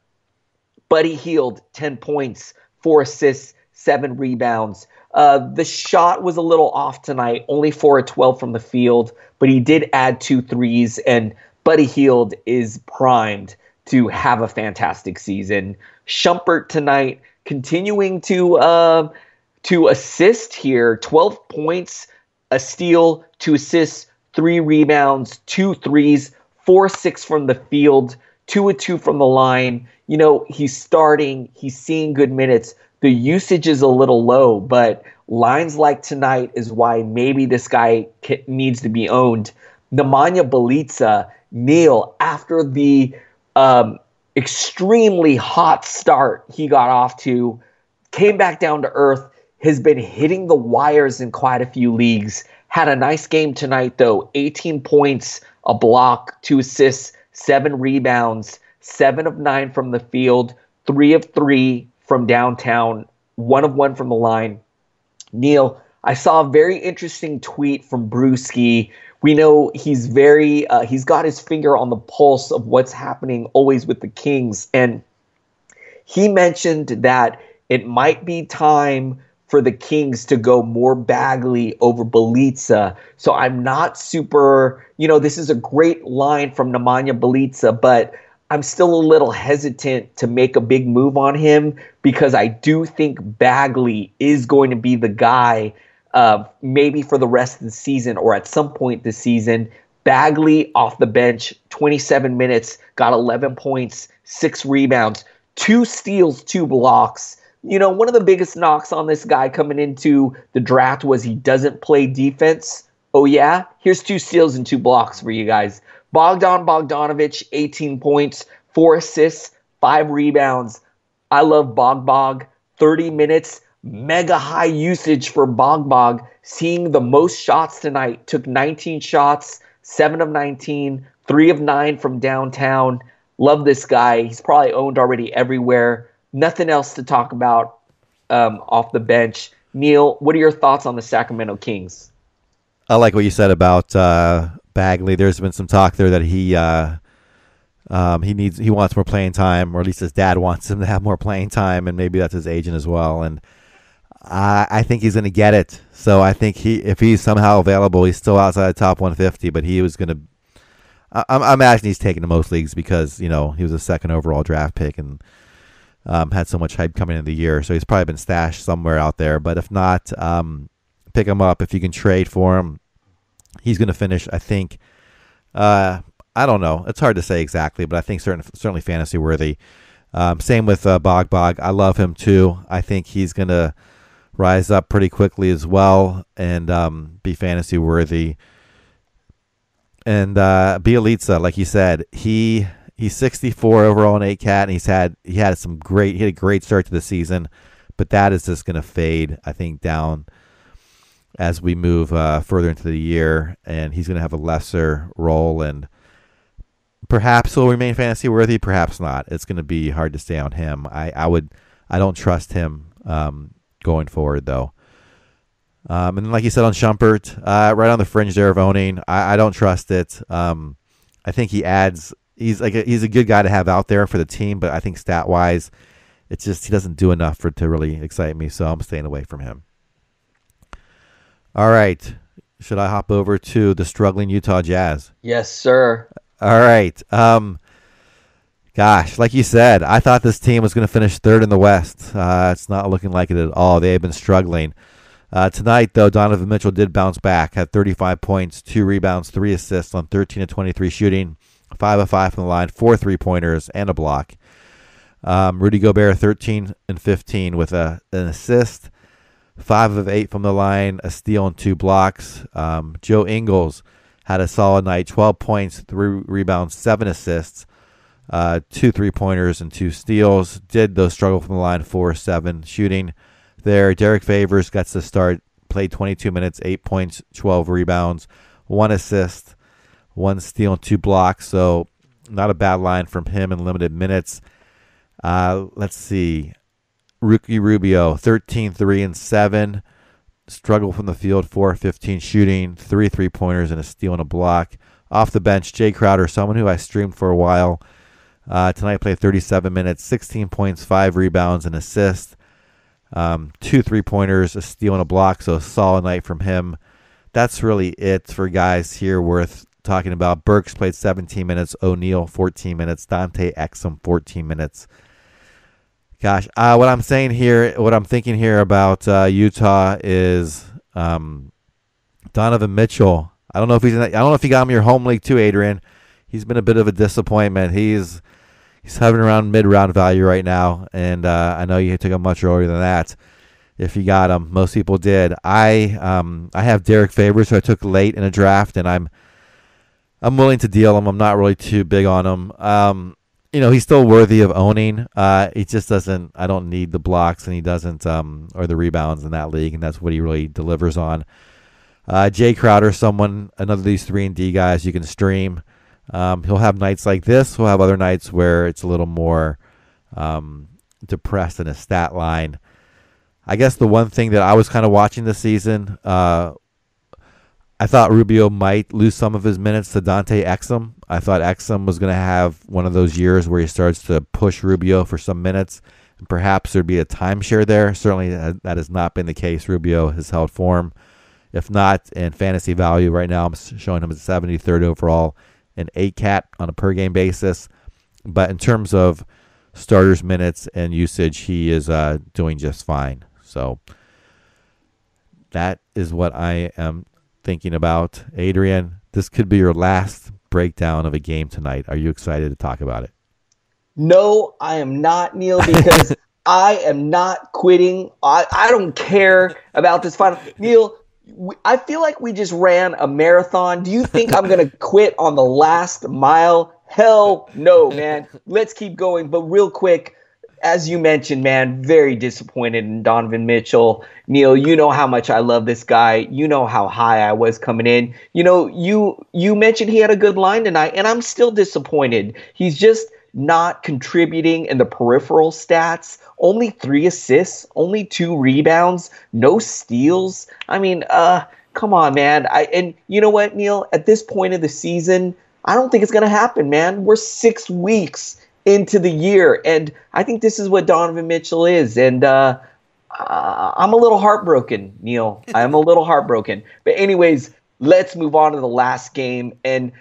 Buddy Hield, 10 points, 4 assists, 7 rebounds. The shot was a little off tonight, only 4 of 12 from the field, but he did add 2 threes, and Buddy Hield is primed to have a fantastic season. Shumpert tonight continuing to assist here. 12 points, a steal, 2 assists, 3 rebounds, 2 threes, 4-6 from the field, 2 of 2 from the line. You know, he's starting, he's seeing good minutes. The usage is a little low, but lines like tonight is why maybe this guy needs to be owned. Nemanja Bjelica, Neil, after the extremely hot start he got off to, came back down to earth, has been hitting the wires in quite a few leagues. Had a nice game tonight, though. 18 points, a block, 2 assists, 7 rebounds, 7 of 9 from the field, 3 of 3 from downtown, 1 of 1 from the line. Neil, I saw a very interesting tweet from Brewski. We know he's he's got his finger on the pulse of what's happening always with the Kings. And he mentioned that it might be time for the Kings to go more Bagley over Bjelica. So I'm not super, this is a great line from Nemanja Bjelica, but I'm still a little hesitant to make a big move on him because I do think Bagley is going to be the guy maybe for the rest of the season or at some point this season. Bagley off the bench, 27 minutes, got 11 points, 6 rebounds, 2 steals, 2 blocks. One of the biggest knocks on this guy coming into the draft was he doesn't play defense. Oh, yeah? Here's 2 steals and 2 blocks for you guys. Bogdanovic, 18 points, 4 assists, 5 rebounds. I love Bog. 30 minutes, mega high usage for Bog. Seeing the most shots tonight. Took 19 shots, 7 of 19, 3 of 9 from downtown. Love this guy. He's probably owned already everywhere. Nothing else to talk about off the bench. Neil, what are your thoughts on the Sacramento Kings? I like what you said about Bagley. There's been some talk there that he wants more playing time, or at least his dad wants him to have more playing time, and maybe that's his agent as well. And I think he's going to get it. So I think if he's somehow available, he's still outside the top 150, but he was going to. I imagine he's taken to most leagues because he was a second overall draft pick and had so much hype coming into the year. So he's probably been stashed somewhere out there. But if not, pick him up if you can trade for him. He's going to finish, I think. I don't know. It's hard to say exactly, but I think certainly fantasy worthy. Same with Bog. I love him too. I think he's going to rise up pretty quickly as well and be fantasy worthy. And Bjelica, like you said, he's 64 overall in 8-cat, and he had a great start to the season, but that is just going to fade, I think, down as we move further into the year, and he's going to have a lesser role, and perhaps he'll remain fantasy worthy, perhaps not. It's going to be hard to stay on him. I don't trust him going forward though. And then, like you said on Shumpert, right on the fringe there of owning. I don't trust it. I think he adds. He's a good guy to have out there for the team, but I think stat wise, it's just he doesn't do enough to really excite me. So I'm staying away from him. All right, should I hop over to the struggling Utah Jazz? Yes, sir. All right. Gosh, like you said, I thought this team was going to finish third in the West. It's not looking like it at all. They have been struggling. Tonight, though, Donovan Mitchell did bounce back, had 35 points, 2 rebounds, 3 assists on 13 of 23 shooting, 5 of 5 from the line, 4 3-pointers, and a block. Rudy Gobert, 13 and 15 with an assist, 5 of 8 from the line, a steal, and 2 blocks. Joe Ingles had a solid night, 12 points, 3 rebounds, 7 assists, 2 3-pointers, and 2 steals. Did, though, struggle from the line, 4-7 shooting there. Derek Favors got to start, played 22 minutes, 8 points, 12 rebounds, 1 assist, 1 steal, and 2 blocks. So not a bad line from him in limited minutes. Let's see. Ricky Rubio, 13, 3, and 7. Struggle from the field, 4-15 shooting, 3 3-pointers, and a steal and a block. Off the bench, Jay Crowder, someone who I streamed for a while. Tonight played 37 minutes, 16 points, 5 rebounds, and assist. 2 3-pointers, a steal, and a block. So a solid night from him. That's really it for guys here worth talking about. Burks played 17 minutes. O'Neal, 14 minutes. Dante Exum, 14 minutes. Gosh, what I'm thinking here about Utah is Donovan Mitchell. I don't know if he got him in your home league too, Adrian. He's been a bit of a disappointment. He's hovering around mid-round value right now, and I know you took him much earlier than that. If you got him, most people did. I have Derek Favors, who I took late in a draft, and I'm willing to deal him. I'm not really too big on him. He's still worthy of owning. He just doesn't. I don't need the blocks, and he doesn't, or the rebounds in that league, and that's what he really delivers on. Jay Crowder, another of these 3-and-D guys you can stream. He'll have nights like this. He'll have other nights where it's a little more depressed in his stat line. I guess the one thing that I was kind of watching this season, I thought Rubio might lose some of his minutes to Dante Exum. I thought Exum was going to have one of those years where he starts to push Rubio for some minutes, and perhaps there'd be a timeshare there. Certainly that has not been the case. Rubio has held form. If not, in fantasy value right now, I'm showing him as 73rd overall, an 8-cat on a per-game basis. But in terms of starters minutes and usage, he is doing just fine. So that is what I am thinking about. Adrian, this could be your last breakdown of a game tonight. Are you excited to talk about it? No, I am not, Neil, because I am not quitting. I don't care about this final. Neil, I feel like we just ran a marathon. Do you think I'm going to quit on the last mile? Hell no, man. Let's keep going. But real quick, as you mentioned, man, very disappointed in Donovan Mitchell. Neil, you know how much I love this guy. You know how high I was coming in. You mentioned he had a good line tonight, and I'm still disappointed. He's just not contributing in the peripheral stats. Only 3 assists, only 2 rebounds, no steals. I mean, come on, man. And you know what, Neil? At this point of the season, I don't think it's going to happen, man. We're 6 weeks into the year, and I think this is what Donovan Mitchell is. And I'm a little heartbroken, Neil. I'm a little heartbroken. But anyways, let's move on to the last game. And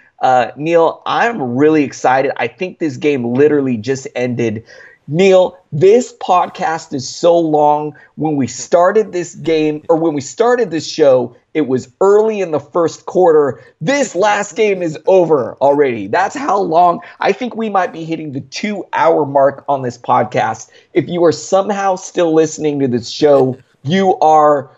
Neil, I'm really excited. I think this game literally just ended. Neil, this podcast is so long. When we started this game, or when we started this show, it was early in the first quarter. This last game is over already. That's how long. I think we might be hitting the 2-hour mark on this podcast. If you are somehow still listening to this show, you are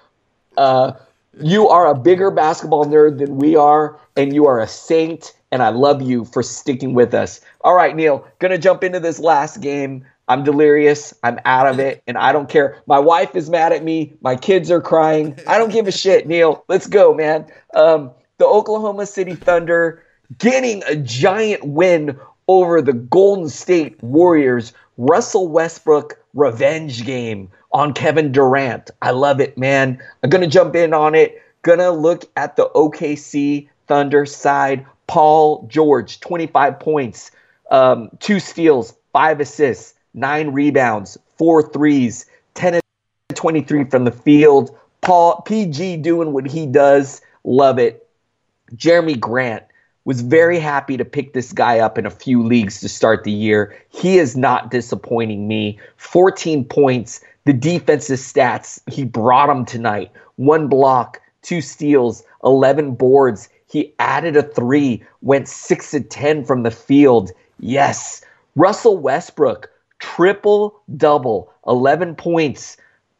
a bigger basketball nerd than we are, and you are a saint, and I love you for sticking with us. All right, Neil, gonna jump into this last game. I'm delirious. I'm out of it, and I don't care. My wife is mad at me. My kids are crying. I don't give a shit, Neil. Let's go, man. The Oklahoma City Thunder getting a giant win over the Golden State Warriors. Russell Westbrook revenge game on Kevin Durant. I love it, man. I'm going to jump in on it. Going to look at the OKC Thunder side. Paul George, 25 points, 2 steals, 5 assists, 9 rebounds, 4 threes, 10 and 23 from the field. PG doing what he does. Love it. Jeremy Grant was very happy to pick this guy up in a few leagues to start the year. He is not disappointing me. 14 points. The defensive stats, he brought them tonight. 1 block, 2 steals, 11 boards. He added a 3, went 6 of 10 from the field. Yes. Russell Westbrook, triple-double, 11 points,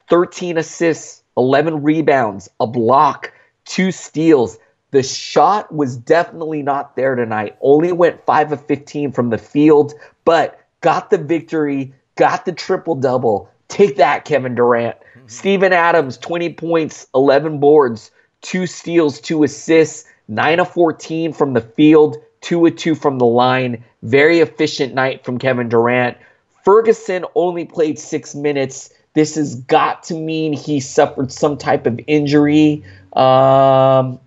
13 assists, 11 rebounds, a block, 2 steals. The shot was definitely not there tonight. Only went 5 of 15 from the field, but got the victory, got the triple-double. Take that, Kevin Durant. Steven Adams, 20 points, 11 boards, 2 steals, 2 assists, 9 of 14 from the field, 2 of 2 from the line. Very efficient night from Kevin Durant. Ferguson only played 6 minutes. This has got to mean he suffered some type of injury. I'm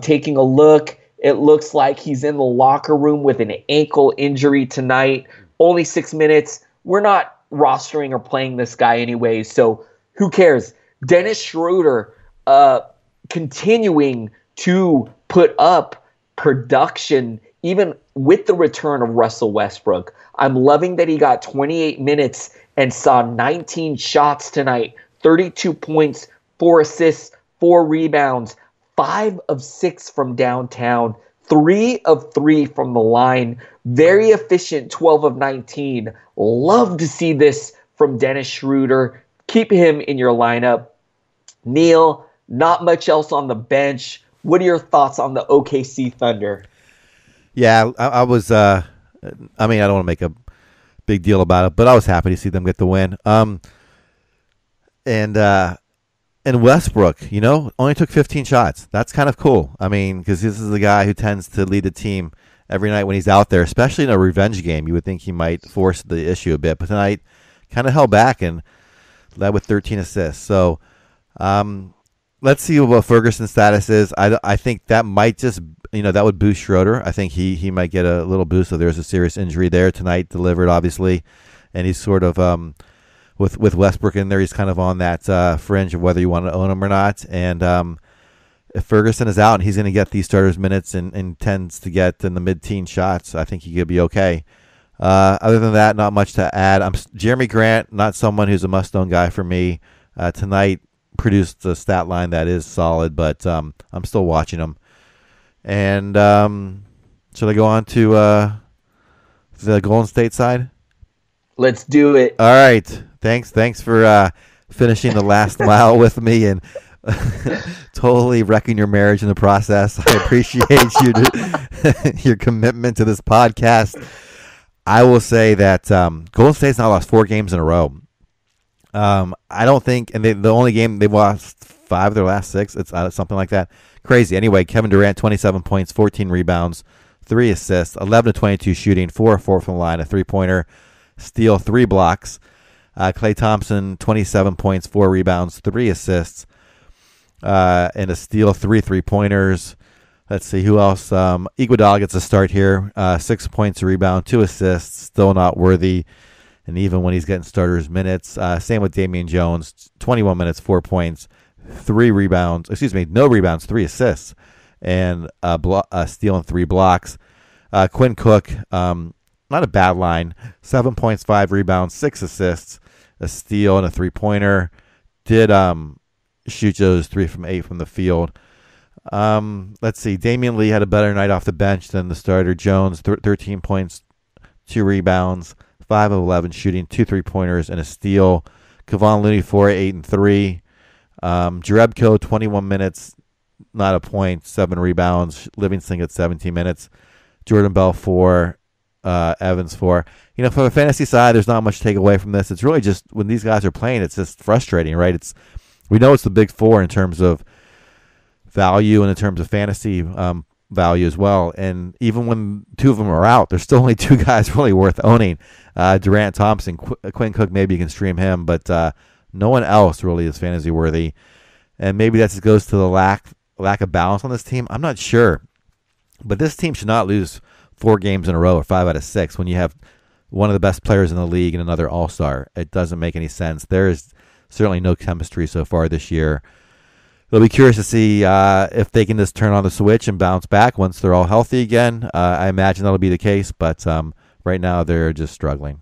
taking a look. It looks like he's in the locker room with an ankle injury tonight. Only 6 minutes. We're not rostering or playing this guy anyway, so who cares? Dennis Schroeder continuing to put up production even with the return of Russell Westbrook. I'm loving that he got 28 minutes and saw 19 shots tonight, 32 points, 4 assists, 4 rebounds, 5 of 6 from downtown, 3 of 3 from the line. Very efficient, 12 of 19. Love to see this from Dennis Schroeder. Keep him in your lineup. Neil, not much else on the bench. What are your thoughts on the OKC Thunder? Yeah, I was. I mean, I don't want to make a big deal about it, but I was happy to see them get the win. And Westbrook, only took 15 shots. That's kind of cool. I mean, because this is the guy who tends to lead the team every night when he's out there, especially in a revenge game. You would think he might force the issue a bit, but tonight kind of held back and led with 13 assists. So let's see what Ferguson's status is. I think that might just, that would boost Schroeder. I think he might get a little boost if there's a serious injury there tonight, delivered, obviously. And he's sort of, with Westbrook in there, he's kind of on that fringe of whether you want to own him or not. And if Ferguson is out and he's going to get these starters minutes and tends to get in the mid-teen shots, I think he could be okay. Other than that, not much to add. Jeremy Grant, not someone who's a must-own guy for me. Tonight produced a stat line that is solid, but I'm still watching him. And should I go on to the Golden State side? Let's do it. All right. Thanks for finishing the last mile with me and totally wrecking your marriage in the process. I appreciate your commitment to this podcast. I will say that Golden State's now lost 4 games in a row. I don't think, and the only game they've lost 5 of their last 6. It's something like that. Crazy. Anyway, Kevin Durant, 27 points, 14 rebounds, 3 assists, 11 of 22 shooting, 4 of 4 from the line, a 3-pointer, steal, 3 blocks. Klay Thompson, 27 points, 4 rebounds, 3 assists, and a steal, 3 3-pointers. Let's see, who else? Iguodala gets a start here. 6 points, a rebound, 2 assists, still not worthy. And even when he's getting starters minutes, same with Damian Jones, 21 minutes, 4 points, 3 rebounds. No rebounds, 3 assists, and a steal and 3 blocks. Quinn Cook, not a bad line, 7 points, 5 rebounds, 6 assists, a steal and a 3-pointer. Did shoot those 3 from 8 from the field. Let's see. Damian Lee had a better night off the bench than the starter. Jones, 13 points, 2 rebounds, 5 of 11 shooting, 2 3-pointers, and a steal. Kevon Looney, 4, 8, and 3. Jerebko, 21 minutes, not a point, 7 rebounds. Livingston gets 17 minutes. Jordan Bell, 4. Evans, 4. From a fantasy side, there's not much to take away from this. It's really just when these guys are playing, it's just frustrating, right? We know it's the big 4 in terms of value and in terms of fantasy value as well. And even when 2 of them are out, there's still only 2 guys really worth owning. Durant, Thompson, Quinn Cook, maybe you can stream him, but no one else really is fantasy worthy. And maybe that just goes to the lack of balance on this team. I'm not sure. But this team should not lose 4 games in a row or 5 out of 6 when you have one of the best players in the league and another all-star. It doesn't make any sense. There is certainly no chemistry so far this year. It'll be curious to see if they can just turn on the switch and bounce back once they're all healthy again. I imagine that'll be the case, but right now they're just struggling.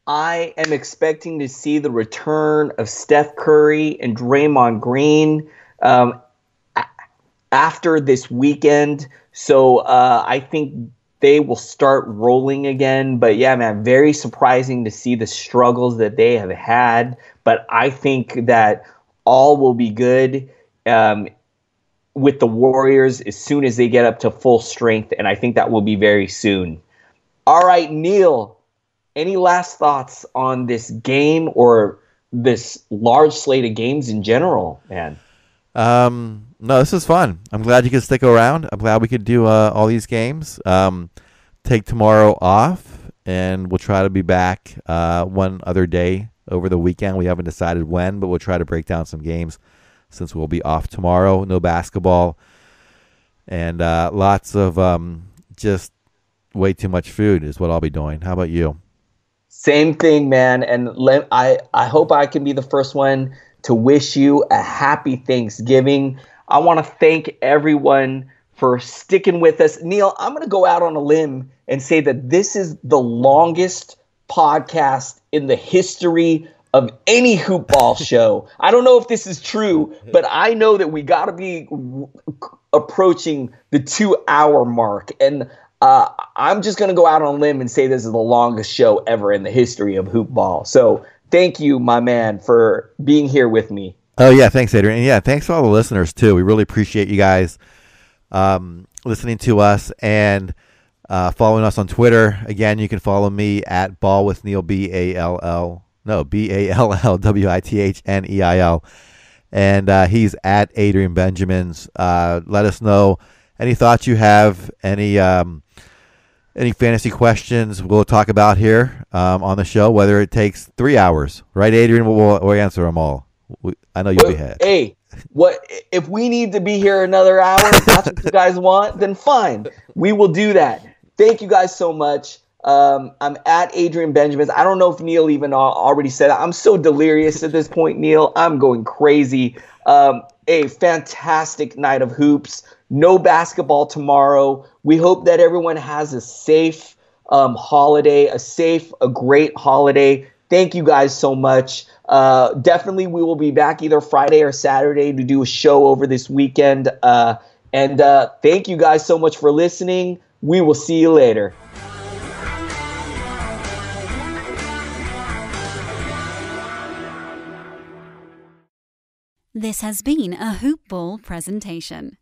I am expecting to see the return of Steph Curry and Draymond Green after this weekend. So I think they will start rolling again. But yeah, man, very surprising to see the struggles that they have had. But I think that all will be good with the Warriors as soon as they get up to full strength. And I think that will be very soon. All right, Neil, any last thoughts on this game or this large slate of games in general, man? No, this is fun. I'm glad you could stick around. I'm glad we could do all these games. Take tomorrow off, and we'll try to be back one other day over the weekend. We haven't decided when, but we'll try to break down some games since we'll be off tomorrow. No basketball, and lots of just way too much food is what I'll be doing. How about you? Same thing, man. And I hope I can be the first one to wish you a happy Thanksgiving. I want to thank everyone for sticking with us. Neil, I'm going to go out on a limb and say that this is the longest podcast in the history of any hoop ball show. I don't know if this is true, but I know that we got to be approaching the 2-hour mark. And I'm just going to go out on a limb and say this is the longest show ever in the history of hoop ball. So thank you, my man, for being here with me. Oh, yeah. Thanks, Adrian. And yeah, thanks to all the listeners, too. We really appreciate you guys listening to us and following us on Twitter. Again, you can follow me at Ball with Neil, BALLWITHNEIL. And he's at Adrian Benjamins. Let us know any thoughts you have, any fantasy questions we'll talk about here on the show, whether it takes 3 hours. Right, Adrian? We'll answer them all. I know you'll be ahead. Hey, what if we need to be here another hour? If that's what you guys want, then fine. We will do that. Thank you guys so much. I'm at Adrian Benjamins. I don't know if Neil even already said it. I'm so delirious at this point, Neil. I'm going crazy. A fantastic night of hoops. No basketball tomorrow. We hope that everyone has a safe holiday, a great holiday. Thank you guys so much. Definitely we will be back either Friday or Saturday to do a show over this weekend. And thank you guys so much for listening. We will see you later. This has been a Hoop Ball presentation.